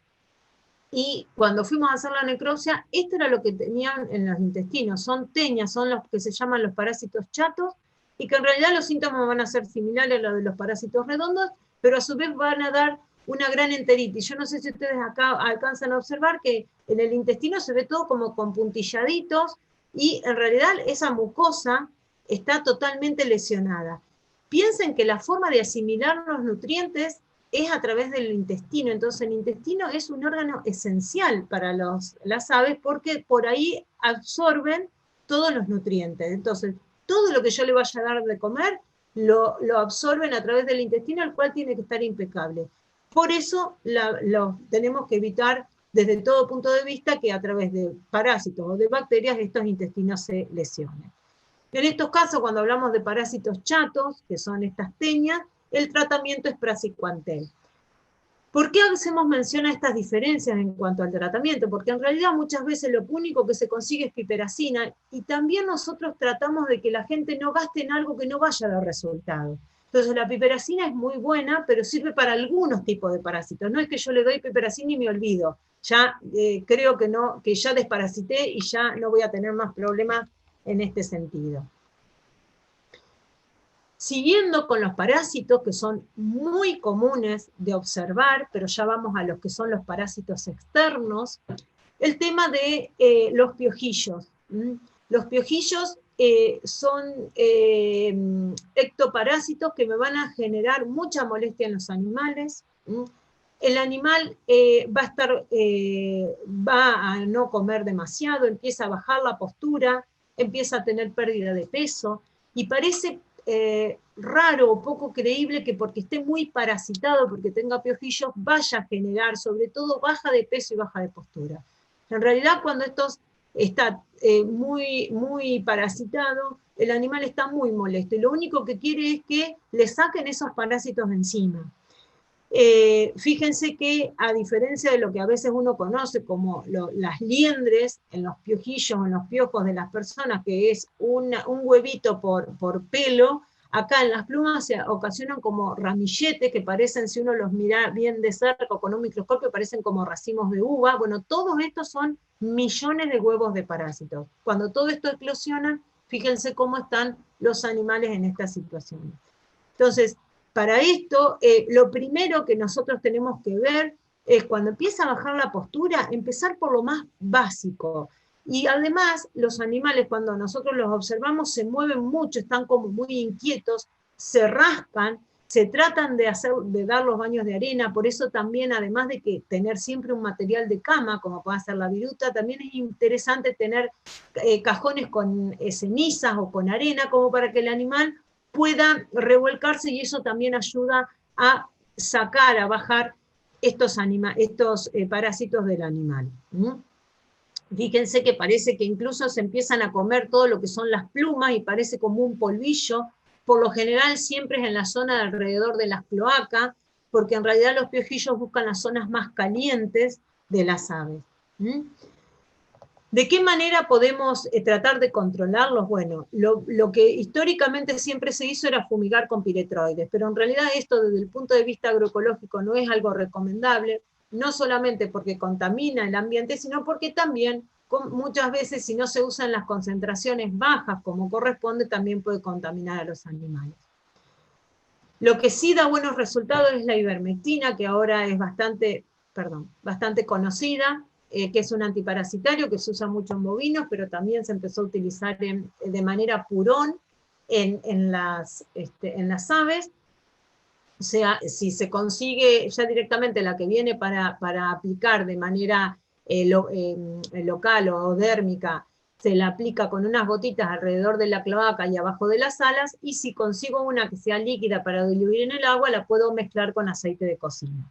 Speaker 1: y cuando fuimos a hacer la necropsia, esto era lo que tenían en los intestinos, son teñas, son los que se llaman los parásitos chatos, y que en realidad los síntomas van a ser similares a los de los parásitos redondos, pero a su vez van a dar una gran enteritis. Yo no sé si ustedes acá alcanzan a observar que en el intestino se ve todo como con puntilladitos, y en realidad esa mucosa está totalmente lesionada. Piensen que la forma de asimilar los nutrientes es a través del intestino, entonces el intestino es un órgano esencial para las aves, porque por ahí absorben todos los nutrientes. Entonces, todo lo que yo le vaya a dar de comer, lo absorben a través del intestino, el cual tiene que estar impecable. Por eso lo tenemos que evitar desde todo punto de vista que a través de parásitos o de bacterias estos intestinos se lesionen. En estos casos, cuando hablamos de parásitos chatos, que son estas teñas, el tratamiento es praziquantel. ¿Por qué hacemos mención a estas diferencias en cuanto al tratamiento? Porque en realidad muchas veces lo único que se consigue es piperacina, y también nosotros tratamos de que la gente no gaste en algo que no vaya a dar resultado. Entonces la piperacina es muy buena, pero sirve para algunos tipos de parásitos. No es que yo le doy piperacina y me olvido. Ya creo que no, que ya desparasité y ya no voy a tener más problemas en este sentido. Siguiendo con los parásitos, que son muy comunes de observar, pero ya vamos a los que son los parásitos externos, el tema de los piojillos. Los piojillos son ectoparásitos que me van a generar mucha molestia en los animales. El animal va a no comer demasiado, empieza a bajar la postura, empieza a tener pérdida de peso, y parece raro o poco creíble que porque esté muy parasitado, porque tenga piojillos, vaya a generar sobre todo baja de peso y baja de postura. En realidad, cuando estos está muy parasitado, el animal está muy molesto, y lo único que quiere es que le saquen esos parásitos encima. Fíjense que, a diferencia de lo que a veces uno conoce como las liendres en los piojillos, en los piojos de las personas, que es un huevito por pelo, acá en las plumas se ocasionan como ramilletes que parecen, si uno los mira bien de cerca o con un microscopio, parecen como racimos de uva. Bueno, todos estos son millones de huevos de parásitos. Cuando todo esto eclosiona, fíjense cómo están los animales en esta situación. Entonces, para esto, lo primero que nosotros tenemos que ver es, cuando empieza a bajar la postura, empezar por lo más básico. Y además, los animales, cuando nosotros los observamos, se mueven mucho, están como muy inquietos, se raspan, Se tratan de dar los baños de arena, por eso también, además de que tener siempre un material de cama, como puede ser la viruta, también es interesante tener cajones con cenizas o con arena, como para que el animal pueda revolcarse, y eso también ayuda a sacar, a bajar estos parásitos del animal. Fíjense que parece que incluso se empiezan a comer todo lo que son las plumas y parece como un polvillo. Por lo general siempre es en la zona de alrededor de las cloacas, porque en realidad los piojillos buscan las zonas más calientes de las aves. ¿De qué manera podemos tratar de controlarlos? Bueno, lo que históricamente siempre se hizo era fumigar con piretroides, pero en realidad esto desde el punto de vista agroecológico no es algo recomendable, no solamente porque contamina el ambiente, sino porque también muchas veces si no se usan las concentraciones bajas como corresponde, también puede contaminar a los animales. Lo que sí da buenos resultados es la ivermectina, que ahora es bastante conocida, que es un antiparasitario que se usa mucho en bovinos, pero también se empezó a utilizar de manera purón en las aves. O sea, si se consigue ya directamente la que viene para aplicar de manera local o dérmica, se la aplica con unas gotitas alrededor de la cloaca y abajo de las alas, y si consigo una que sea líquida para diluir en el agua, la puedo mezclar con aceite de cocina.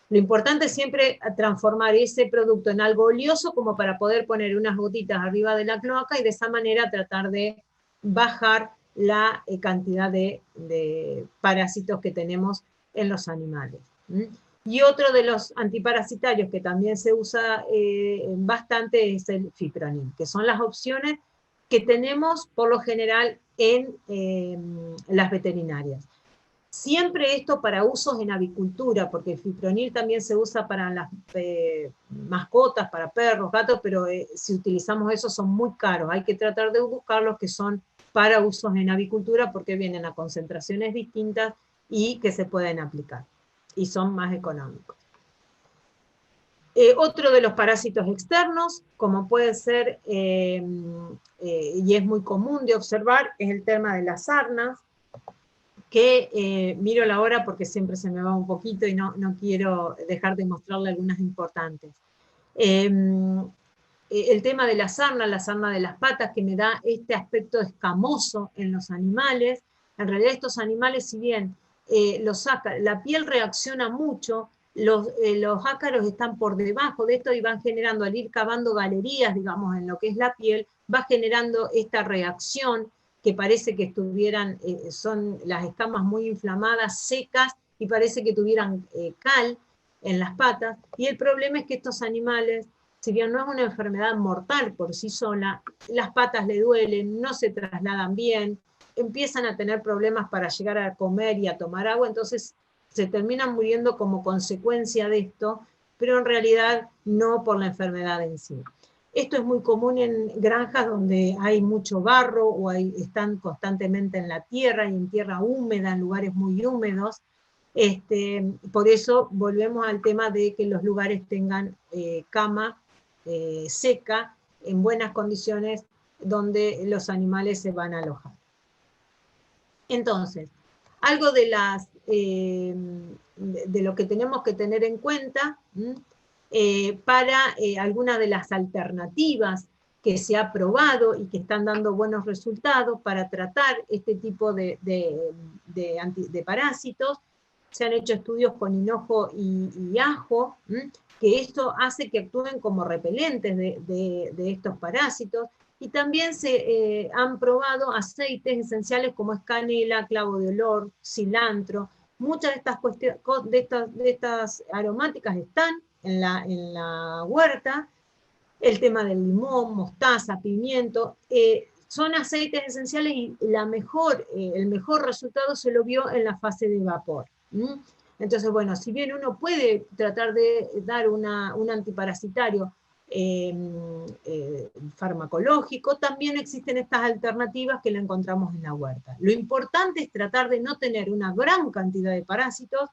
Speaker 1: Lo importante es siempre transformar ese producto en algo oleoso como para poder poner unas gotitas arriba de la cloaca y de esa manera tratar de bajar la cantidad de parásitos que tenemos en los animales. Y otro de los antiparasitarios que también se usa bastante es el fipronil, que son las opciones que tenemos por lo general en las veterinarias. Siempre esto para usos en avicultura, porque el fipronil también se usa para las mascotas, para perros, gatos, pero si utilizamos eso son muy caros. Hay que tratar de buscar los que son para usos en avicultura porque vienen a concentraciones distintas y que se pueden aplicar y son más económicos. Otro de los parásitos externos, como puede ser, y es muy común de observar, es el tema de las sarnas, que miro la hora porque siempre se me va un poquito y no quiero dejar de mostrarle algunas importantes. El tema de la sarna de las patas, que me da este aspecto escamoso en los animales. En realidad estos animales, si bien la piel reacciona mucho, los ácaros están por debajo de esto y van generando, al ir cavando galerías, digamos, en lo que es la piel, va generando esta reacción que parece que son las escamas muy inflamadas, secas, y parece que tuvieran cal en las patas, y el problema es que estos animales, si bien no es una enfermedad mortal por sí sola, las patas le duelen, no se trasladan bien, empiezan a tener problemas para llegar a comer y a tomar agua, entonces se terminan muriendo como consecuencia de esto, pero en realidad no por la enfermedad en sí. Esto es muy común en granjas donde hay mucho barro o están constantemente en la tierra y en tierra húmeda, en lugares muy húmedos. Por eso volvemos al tema de que los lugares tengan cama seca, en buenas condiciones, donde los animales se van a alojar. Entonces, algo de lo que tenemos que tener en cuenta para algunas de las alternativas que se ha probado y que están dando buenos resultados para tratar este tipo de parásitos. Se han hecho estudios con hinojo y ajo, que esto hace que actúen como repelentes de estos parásitos, y también se han probado aceites esenciales como es canela, clavo de olor, cilantro. Muchas de estas aromáticas están en la huerta. El tema del limón, mostaza, pimiento, son aceites esenciales y el mejor resultado se lo vio en la fase de vapor. Entonces, bueno, si bien uno puede tratar de dar un antiparasitario farmacológico, también existen estas alternativas que la encontramos en la huerta. Lo importante es tratar de no tener una gran cantidad de parásitos,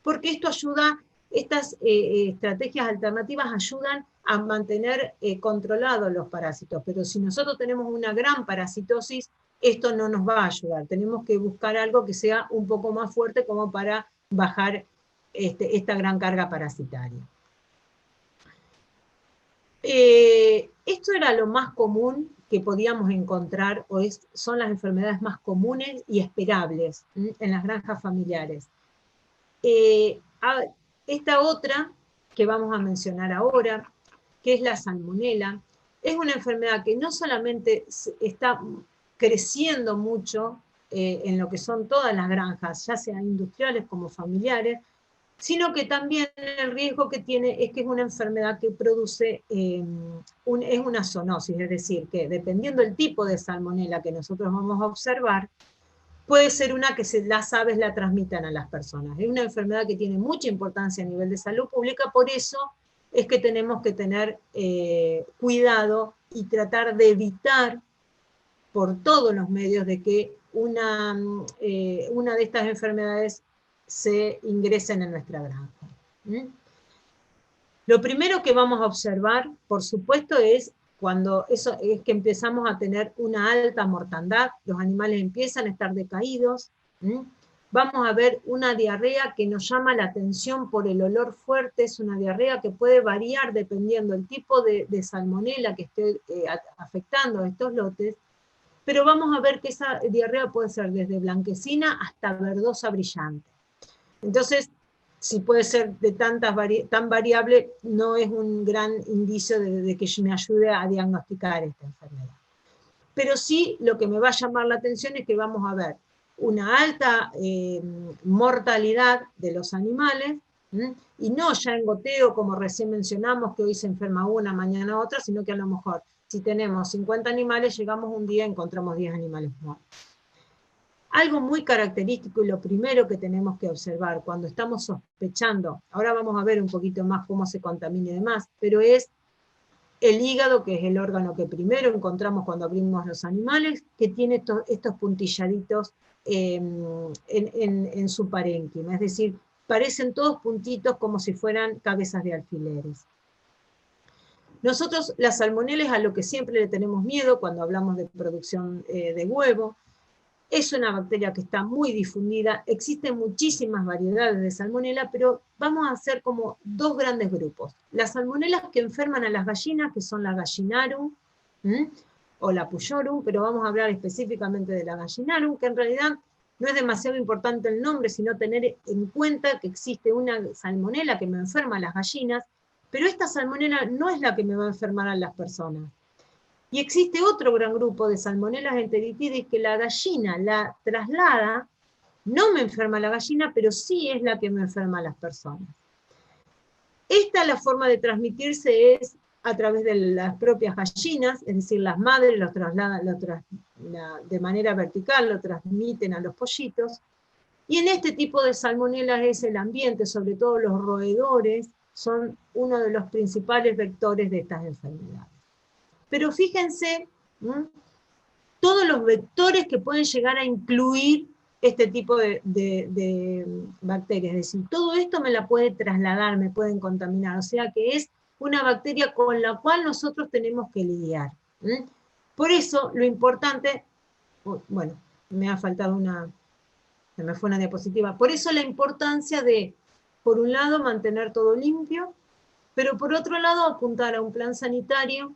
Speaker 1: porque esto ayuda, estas estrategias alternativas ayudan a mantener controlados los parásitos, pero si nosotros tenemos una gran parasitosis, esto no nos va a ayudar. Tenemos que buscar algo que sea un poco más fuerte como para bajar esta gran carga parasitaria. Esto era lo más común que podíamos encontrar, son las enfermedades más comunes y esperables en las granjas familiares. Esta otra que vamos a mencionar ahora, que es la salmonela, es una enfermedad que no solamente está creciendo mucho en lo que son todas las granjas, ya sean industriales como familiares, sino que también el riesgo que tiene es que es una enfermedad que produce, es una zoonosis, es decir, que dependiendo del tipo de salmonela que nosotros vamos a observar, puede ser una que las aves la transmitan a las personas. Es una enfermedad que tiene mucha importancia a nivel de salud pública, por eso es que tenemos que tener cuidado y tratar de evitar por todos los medios de que una de estas enfermedades se ingresen en nuestra granja. Lo primero que vamos a observar, por supuesto, es que empezamos a tener una alta mortandad, los animales empiezan a estar decaídos, vamos a ver una diarrea que nos llama la atención por el olor fuerte, es una diarrea que puede variar dependiendo del tipo de salmonela que esté afectando a estos lotes, pero vamos a ver que esa diarrea puede ser desde blanquecina hasta verdosa brillante. Entonces, si puede ser de tan variable, no es un gran indicio de que me ayude a diagnosticar esta enfermedad. Pero sí, lo que me va a llamar la atención es que vamos a ver una alta mortalidad de los animales, y no ya en goteo, como recién mencionamos, que hoy se enferma una, mañana otra, sino que a lo mejor, si tenemos 50 animales, llegamos un día y encontramos 10 animales muertos. Algo muy característico y lo primero que tenemos que observar cuando estamos sospechando, ahora vamos a ver un poquito más cómo se contamina y demás, pero es el hígado, que es el órgano que primero encontramos cuando abrimos los animales, que tiene estos puntilladitos en su parénquima, es decir, parecen todos puntitos como si fueran cabezas de alfileres. Nosotros, las salmonelas, a lo que siempre le tenemos miedo cuando hablamos de producción de huevo, es una bacteria que está muy difundida, existen muchísimas variedades de salmonela, pero vamos a hacer como dos grandes grupos. Las salmonelas que enferman a las gallinas, que son la gallinarum o la pujorum, pero vamos a hablar específicamente de la gallinarum, que en realidad no es demasiado importante el nombre, sino tener en cuenta que existe una salmonela que me enferma a las gallinas, pero esta salmonela no es la que me va a enfermar a las personas. Y existe otro gran grupo de salmonelas enteritidis que la gallina la traslada, no me enferma la gallina, pero sí es la que me enferma a las personas. La forma de transmitirse es a través de las propias gallinas, es decir, las madres lo trasladan de manera vertical, lo transmiten a los pollitos, y en este tipo de salmonelas es el ambiente, sobre todo los roedores, son uno de los principales vectores de estas enfermedades. Pero fíjense todos los vectores que pueden llegar a incluir este tipo de bacterias. Es decir, todo esto me la puede trasladar, me pueden contaminar. O sea que es una bacteria con la cual nosotros tenemos que lidiar. Por eso, lo importante, bueno, me ha faltado se me fue una diapositiva. Por eso la importancia de, por un lado, mantener todo limpio, pero por otro lado, apuntar a un plan sanitario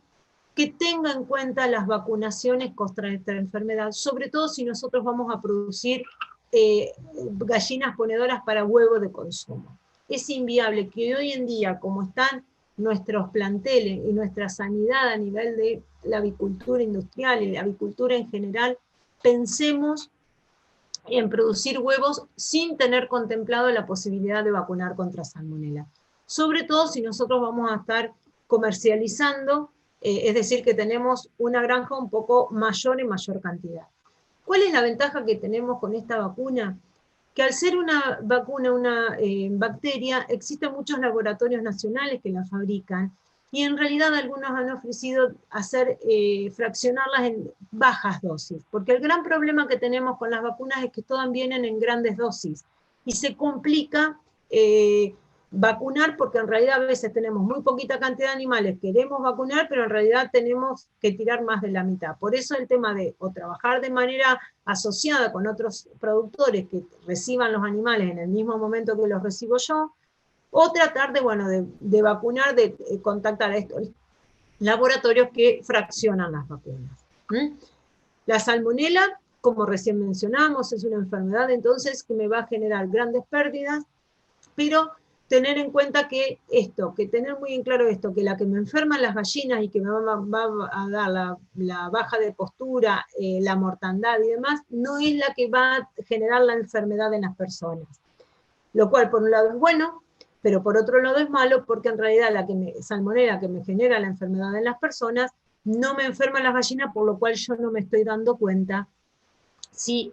Speaker 1: que tenga en cuenta las vacunaciones contra esta enfermedad, sobre todo si nosotros vamos a producir gallinas ponedoras para huevo de consumo. Es inviable que hoy en día, como están nuestros planteles y nuestra sanidad a nivel de la avicultura industrial y la avicultura en general, pensemos en producir huevos sin tener contemplado la posibilidad de vacunar contra salmonela. Sobre todo si nosotros vamos a estar comercializando, es decir, que tenemos una granja un poco mayor en mayor cantidad. ¿Cuál es la ventaja que tenemos con esta vacuna? Que al ser una vacuna, una bacteria, existen muchos laboratorios nacionales que la fabrican, y en realidad algunos han ofrecido fraccionarlas en bajas dosis, porque el gran problema que tenemos con las vacunas es que todas vienen en grandes dosis, y se complica vacunar, porque en realidad a veces tenemos muy poquita cantidad de animales, queremos vacunar, pero en realidad tenemos que tirar más de la mitad. Por eso el tema de o trabajar de manera asociada con otros productores que reciban los animales en el mismo momento que los recibo yo, o tratar de, bueno, de vacunar, de contactar a estos laboratorios que fraccionan las vacunas. La salmonela, como recién mencionamos, es una enfermedad entonces que me va a generar grandes pérdidas, pero tener en cuenta que tener muy en claro esto, que la que me enferma las gallinas y que me va a dar la baja de postura, la mortandad y demás, no es la que va a generar la enfermedad en las personas. Lo cual por un lado es bueno, pero por otro lado es malo, porque en realidad la salmonela que me genera la enfermedad en las personas no me enferma las gallinas, por lo cual yo no me estoy dando cuenta si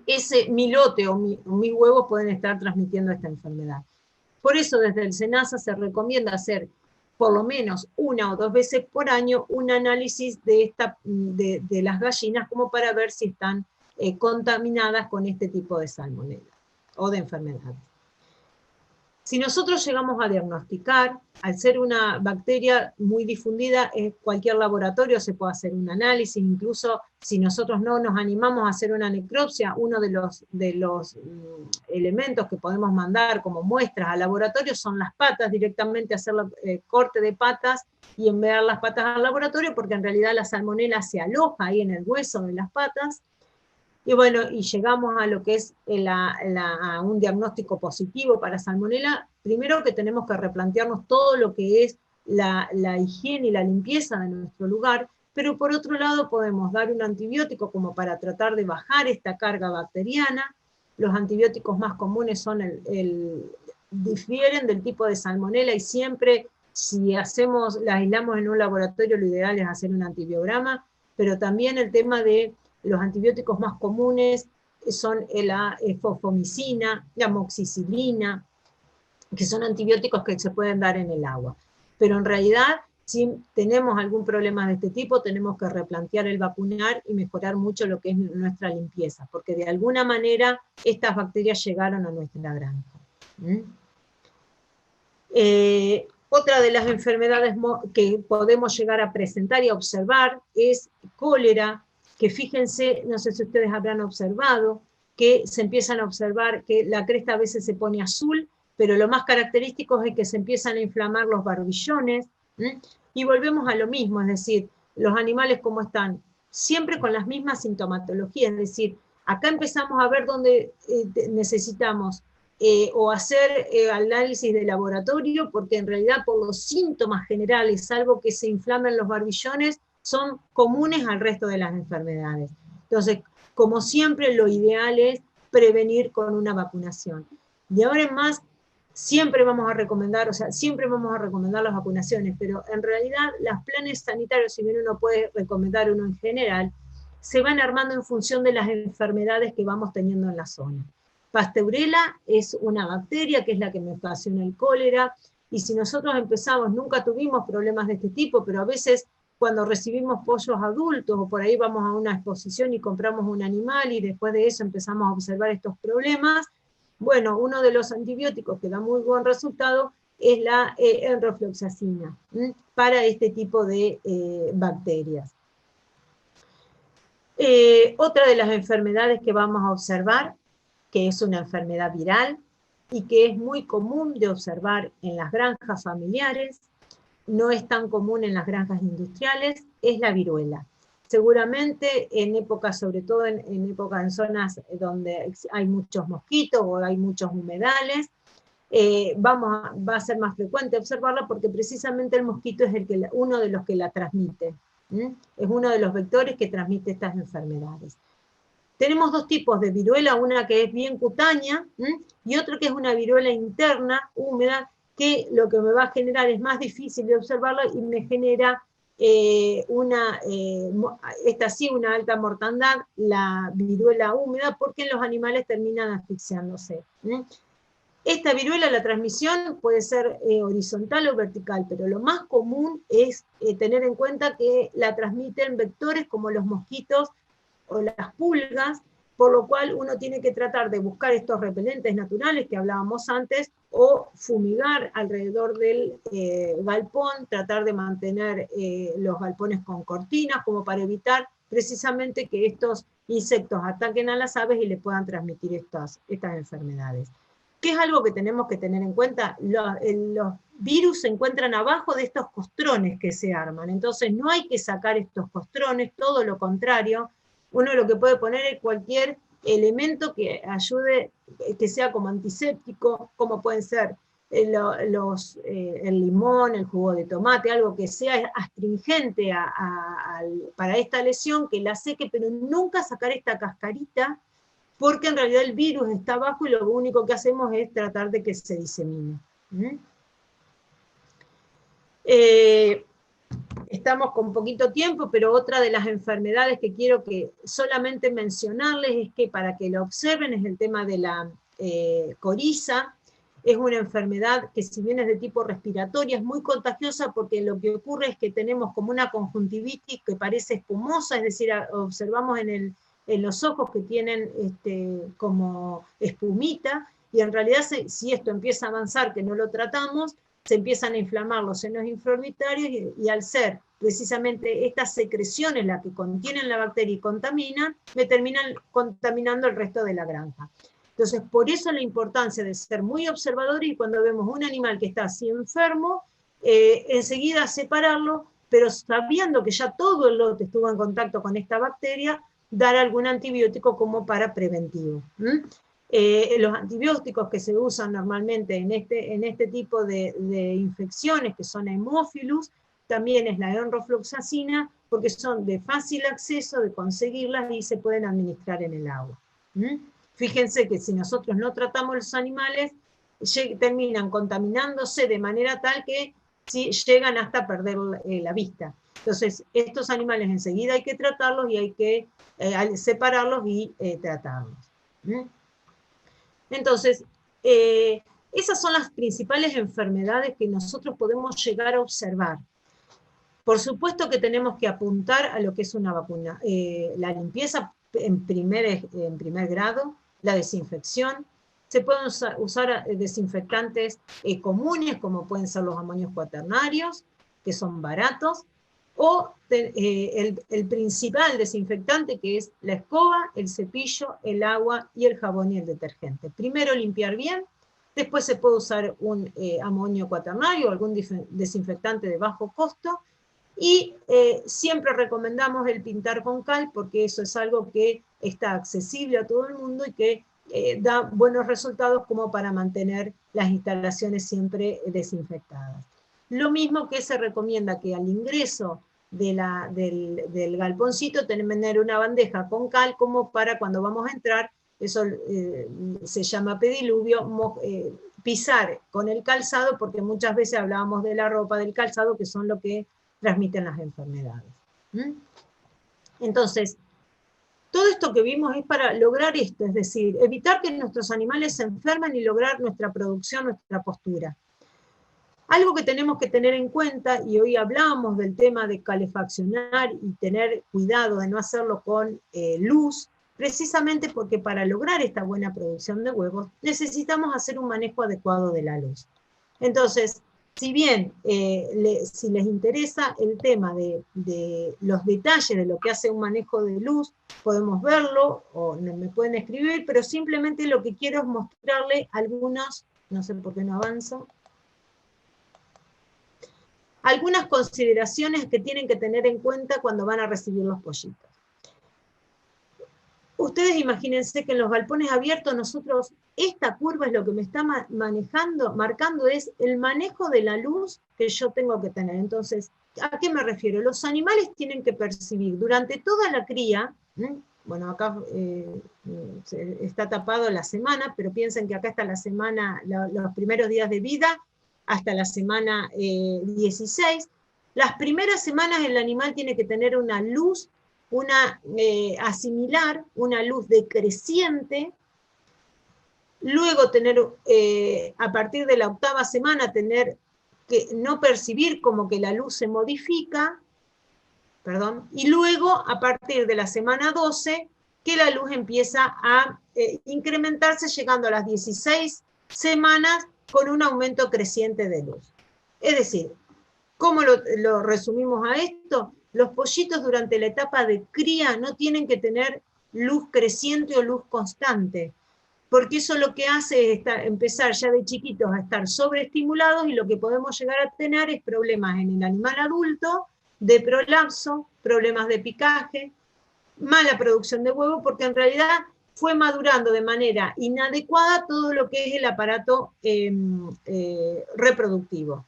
Speaker 1: mi lote o mis huevos pueden estar transmitiendo esta enfermedad. Por eso desde el SENASA se recomienda hacer por lo menos 1 o 2 veces por año un análisis de las gallinas como para ver si están contaminadas con este tipo de salmonela o de enfermedad. Si nosotros llegamos a diagnosticar, al ser una bacteria muy difundida, en cualquier laboratorio se puede hacer un análisis, incluso si nosotros no nos animamos a hacer una necropsia, uno de los elementos que podemos mandar como muestras al laboratorio son las patas, directamente hacer corte de patas y enviar las patas al laboratorio, porque en realidad la salmonela se aloja ahí en el hueso de las patas. Y bueno, y llegamos a lo que es a un diagnóstico positivo para salmonela, primero que tenemos que replantearnos todo lo que es la higiene y la limpieza de nuestro lugar, pero por otro lado podemos dar un antibiótico como para tratar de bajar esta carga bacteriana. Los antibióticos más comunes son difieren del tipo de salmonela y siempre, si la aislamos en un laboratorio, lo ideal es hacer un antibiograma, pero también el tema de los antibióticos más comunes son la fosfomicina, la amoxicilina, que son antibióticos que se pueden dar en el agua. Pero en realidad, si tenemos algún problema de este tipo, tenemos que replantear el vacunar y mejorar mucho lo que es nuestra limpieza, porque de alguna manera estas bacterias llegaron a nuestra granja. Otra de las enfermedades que podemos llegar a presentar y a observar es cólera, que fíjense, no sé si ustedes habrán observado, que se empiezan a observar que la cresta a veces se pone azul, pero lo más característico es que se empiezan a inflamar los barbillones, y volvemos a lo mismo, es decir, los animales como están, siempre con las mismas sintomatologías, es decir, acá empezamos a ver dónde necesitamos o hacer análisis de laboratorio, porque en realidad por los síntomas generales, salvo que se inflamen los barbillones, son comunes al resto de las enfermedades. Entonces, como siempre, lo ideal es prevenir con una vacunación. De ahora en más, siempre vamos a recomendar las vacunaciones, pero en realidad los planes sanitarios, si bien uno puede recomendar uno en general, se van armando en función de las enfermedades que vamos teniendo en la zona. Pasteurella es una bacteria que es la que me ocasiona el cólera, y si nosotros empezamos, nunca tuvimos problemas de este tipo, pero a veces cuando recibimos pollos adultos, o por ahí vamos a una exposición y compramos un animal, y después de eso empezamos a observar estos problemas, bueno, uno de los antibióticos que da muy buen resultado es la enrofloxacina, para este tipo de bacterias. Otra de las enfermedades que vamos a observar, que es una enfermedad viral, y que es muy común de observar en las granjas familiares, no es tan común en las granjas industriales, es la viruela. Seguramente en épocas, sobre todo en zonas donde hay muchos mosquitos o hay muchos humedales, va a ser más frecuente observarla, porque precisamente el mosquito es uno de los que la transmite. Es uno de los vectores que transmite estas enfermedades. Tenemos dos tipos de viruela, una que es bien cutánea, y otra que es una viruela interna, húmeda, que lo que me va a generar es más difícil de observarla y me genera una alta mortandad, la viruela húmeda, porque en los animales terminan asfixiándose. Esta viruela, la transmisión puede ser horizontal o vertical, pero lo más común es tener en cuenta que la transmiten vectores como los mosquitos o las pulgas, por lo cual uno tiene que tratar de buscar estos repelentes naturales que hablábamos antes, o fumigar alrededor del galpón, tratar de mantener los galpones con cortinas, como para evitar precisamente que estos insectos ataquen a las aves y le puedan transmitir estas enfermedades. ¿Qué es algo que tenemos que tener en cuenta? Los virus se encuentran abajo de estos costrones que se arman, entonces no hay que sacar estos costrones, todo lo contrario. Uno lo que puede poner es cualquier elemento que ayude, que sea como antiséptico, como pueden ser el limón, el jugo de tomate, algo que sea astringente para esta lesión, que la seque, pero nunca sacar esta cascarita, porque en realidad el virus está abajo y lo único que hacemos es tratar de que se disemine. Estamos con poquito tiempo, pero otra de las enfermedades que quiero que solamente mencionarles es que para que lo observen es el tema de la coriza. Es una enfermedad que, si bien es de tipo respiratoria, es muy contagiosa, porque lo que ocurre es que tenemos como una conjuntivitis que parece espumosa, es decir, observamos en los ojos que tienen como espumita, y en realidad si esto empieza a avanzar, que no lo tratamos, se empiezan a inflamar los senos infraorbitarios, y al ser precisamente estas secreciones las que contienen la bacteria y contaminan, me terminan contaminando el resto de la granja. Entonces, por eso la importancia de ser muy observadores, y cuando vemos un animal que está así enfermo, enseguida separarlo, pero sabiendo que ya todo el lote estuvo en contacto con esta bacteria, dar algún antibiótico como para preventivo. Los antibióticos que se usan normalmente en este tipo de infecciones, que son hemófilus, también es la enrofloxacina, porque son de fácil acceso, de conseguirlas, y se pueden administrar en el agua. Fíjense que si nosotros no tratamos los animales, terminan contaminándose de manera tal que llegan hasta perder la vista. Entonces, estos animales enseguida hay que tratarlos, y hay que separarlos y tratarlos. Entonces, esas son las principales enfermedades que nosotros podemos llegar a observar. Por supuesto que tenemos que apuntar a lo que es una vacuna. La limpieza en primer grado, la desinfección. Se pueden usar desinfectantes comunes, como pueden ser los amonios cuaternarios, que son baratos, o el principal desinfectante, que es la escoba, el cepillo, el agua y el jabón y el detergente. Primero limpiar bien, después se puede usar un amonio cuaternario o algún desinfectante de bajo costo, y siempre recomendamos el pintar con cal, porque eso es algo que está accesible a todo el mundo y que da buenos resultados como para mantener las instalaciones siempre desinfectadas. Lo mismo que se recomienda que al ingreso del galponcito tener una bandeja con cal, como para cuando vamos a entrar, eso se llama pediluvio, pisar con el calzado, porque muchas veces hablábamos de la ropa, del calzado, que son lo que transmiten las enfermedades. Entonces, todo esto que vimos es para lograr esto, es decir, evitar que nuestros animales se enfermen y lograr nuestra producción, nuestra postura. Algo que tenemos que tener en cuenta, y hoy hablamos del tema de calefaccionar y tener cuidado de no hacerlo con luz, precisamente porque para lograr esta buena producción de huevos necesitamos hacer un manejo adecuado de la luz. Entonces, si bien si les interesa el tema de los detalles de lo que hace un manejo de luz, podemos verlo o me pueden escribir, pero simplemente lo que quiero es mostrarles algunos, no sé por qué no avanzo, algunas consideraciones que tienen que tener en cuenta cuando van a recibir los pollitos. Ustedes imagínense que en los galpones abiertos nosotros, esta curva es lo que me está marcando es el manejo de la luz que yo tengo que tener. Entonces, ¿a qué me refiero? Los animales tienen que percibir durante toda la cría, bueno, acá está tapado la semana, pero piensen que acá está la semana, los primeros días de vida, hasta la semana 16. Las primeras semanas el animal tiene que tener una luz, asimilar una luz decreciente, luego tener, a partir de la 8ª semana, tener que no percibir como que la luz se modifica, y luego a partir de la semana 12, que la luz empieza a incrementarse llegando a las 16 semanas con un aumento creciente de luz. Es decir, ¿cómo lo resumimos a esto? Los pollitos durante la etapa de cría no tienen que tener luz creciente o luz constante, porque eso lo que hace es empezar ya de chiquitos a estar sobreestimulados, y lo que podemos llegar a tener es problemas en el animal adulto, de prolapso, problemas de picaje, mala producción de huevo, porque en realidad fue madurando de manera inadecuada todo lo que es el aparato reproductivo.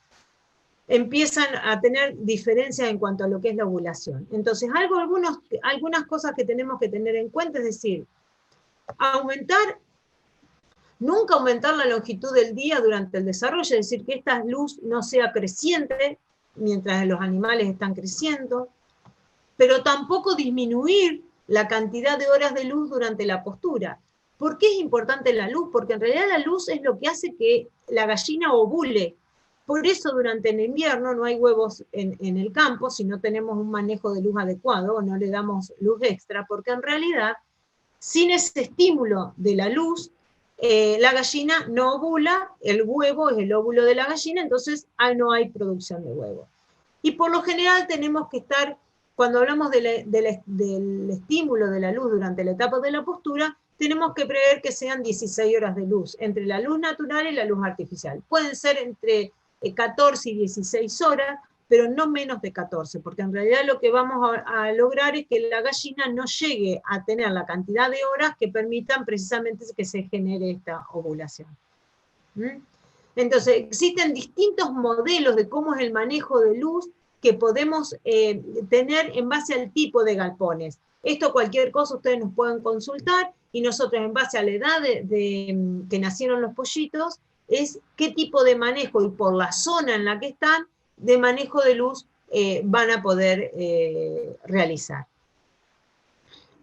Speaker 1: Empiezan a tener diferencias en cuanto a lo que es la ovulación. Entonces, algunas cosas que tenemos que tener en cuenta, es decir, nunca aumentar la longitud del día durante el desarrollo, es decir, que esta luz no sea creciente mientras los animales están creciendo, pero tampoco disminuir la cantidad de horas de luz durante la postura. ¿Por qué es importante la luz? Porque en realidad la luz es lo que hace que la gallina ovule. Por eso durante el invierno no hay huevos en el campo si no tenemos un manejo de luz adecuado o no le damos luz extra, porque en realidad, sin ese estímulo de la luz, la gallina no ovula, el huevo es el óvulo de la gallina, entonces no hay producción de huevo. Y por lo general tenemos que estar, cuando hablamos del estímulo de la luz durante la etapa de la postura, tenemos que prever que sean 16 horas de luz, entre la luz natural y la luz artificial. Pueden ser entre 14 y 16 horas, pero no menos de 14, porque en realidad lo que vamos a lograr es que la gallina no llegue a tener la cantidad de horas que permitan precisamente que se genere esta ovulación. Entonces, existen distintos modelos de cómo es el manejo de luz que podemos tener en base al tipo de galpones. Esto, cualquier cosa, ustedes nos pueden consultar, y nosotros, en base a la edad que nacieron los pollitos, es qué tipo de manejo, y por la zona en la que están, de manejo de luz van a poder realizar.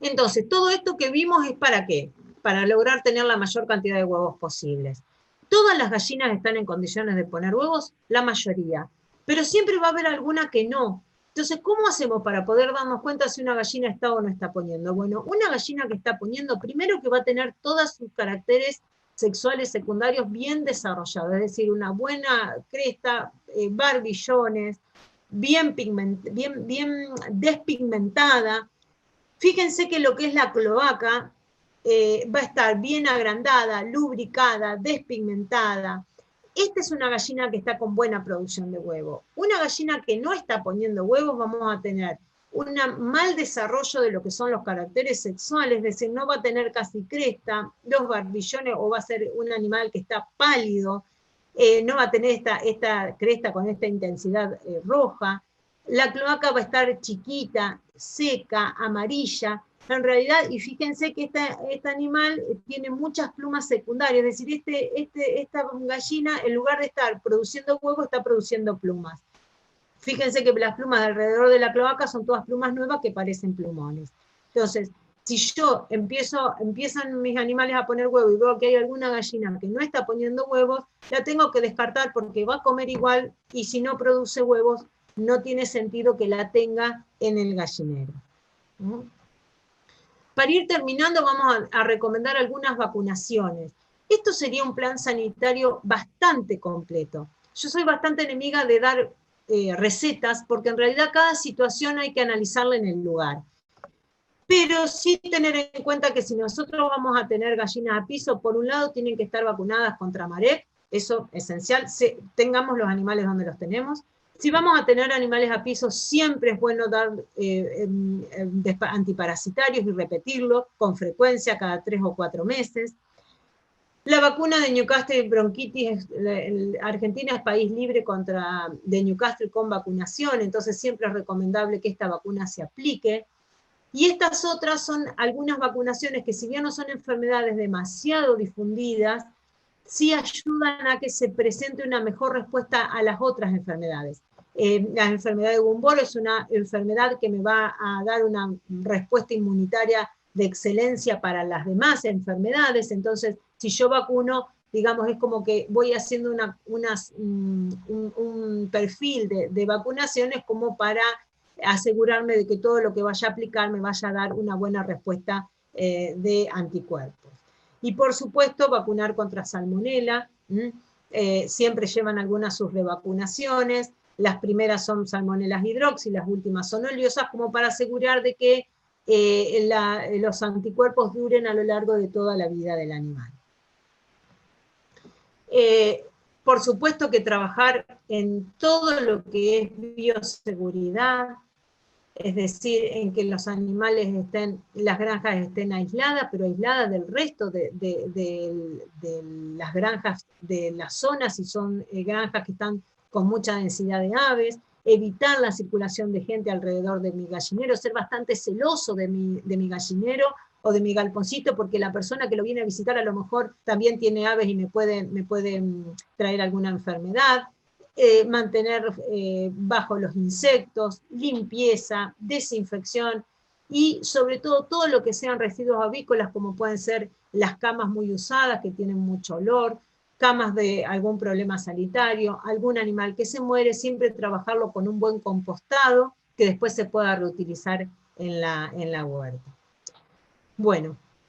Speaker 1: Entonces, todo esto que vimos es ¿para qué? Para lograr tener la mayor cantidad de huevos posibles. ¿Todas las gallinas están en condiciones de poner huevos? La mayoría. Pero siempre va a haber alguna que no. Entonces, ¿cómo hacemos para poder darnos cuenta si una gallina está o no está poniendo? Bueno, una gallina que está poniendo, primero que va a tener todos sus caracteres sexuales secundarios bien desarrollados, es decir, una buena cresta, barbillones, bien despigmentada. Fíjense que lo que es la cloaca va a estar bien agrandada, lubricada, despigmentada. Esta es una gallina que está con buena producción de huevo. Una gallina que no está poniendo huevos, vamos a tener un mal desarrollo de lo que son los caracteres sexuales, es decir, no va a tener casi cresta, los barbillones, o va a ser un animal que está pálido, no va a tener esta cresta con esta intensidad roja. La cloaca va a estar chiquita, seca, amarilla. En realidad, y fíjense que este animal tiene muchas plumas secundarias, es decir, esta gallina, en lugar de estar produciendo huevos, está produciendo plumas. Fíjense que las plumas alrededor de la cloaca son todas plumas nuevas que parecen plumones. Entonces, si yo empiezan mis animales a poner huevos y veo que hay alguna gallina que no está poniendo huevos, la tengo que descartar porque va a comer igual, y si no produce huevos, no tiene sentido que la tenga en el gallinero. Para ir terminando, vamos a recomendar algunas vacunaciones. Esto sería un plan sanitario bastante completo. Yo soy bastante enemiga de dar recetas, porque en realidad cada situación hay que analizarla en el lugar. Pero sí tener en cuenta que si nosotros vamos a tener gallinas a piso, por un lado tienen que estar vacunadas contra Marek, eso es esencial, tengamos los animales donde los tenemos. Si vamos a tener animales a piso, siempre es bueno dar antiparasitarios y repetirlo con frecuencia, cada 3 o 4 meses. La vacuna de Newcastle y bronquitis, Argentina es país libre de Newcastle con vacunación, entonces siempre es recomendable que esta vacuna se aplique. Y estas otras son algunas vacunaciones que, si bien no son enfermedades demasiado difundidas, sí ayudan a que se presente una mejor respuesta a las otras enfermedades. La enfermedad de Gumboro es una enfermedad que me va a dar una respuesta inmunitaria de excelencia para las demás enfermedades, entonces si yo vacuno, digamos, es como que voy haciendo un perfil de vacunaciones como para asegurarme de que todo lo que vaya a aplicar me vaya a dar una buena respuesta de anticuerpos. Y por supuesto vacunar contra salmonela, siempre llevan algunas sus revacunaciones, las primeras son salmonelas hidroxi, las últimas son oleosas, como para asegurar de que los anticuerpos duren a lo largo de toda la vida del animal. Por supuesto que trabajar en todo lo que es bioseguridad, es decir, en que los animales las granjas estén aisladas, pero aisladas del resto de las granjas de las zonas, si son granjas que están con mucha densidad de aves, evitar la circulación de gente alrededor de mi gallinero, ser bastante celoso de mi gallinero o de mi galponcito, porque la persona que lo viene a visitar a lo mejor también tiene aves y me puede traer alguna enfermedad. Mantener bajo los insectos, limpieza, desinfección y sobre todo lo que sean residuos avícolas, como pueden ser las camas muy usadas que tienen mucho olor, camas de algún problema sanitario, algún animal que se muere, siempre trabajarlo con un buen compostado que después se pueda reutilizar en la huerta. Bueno,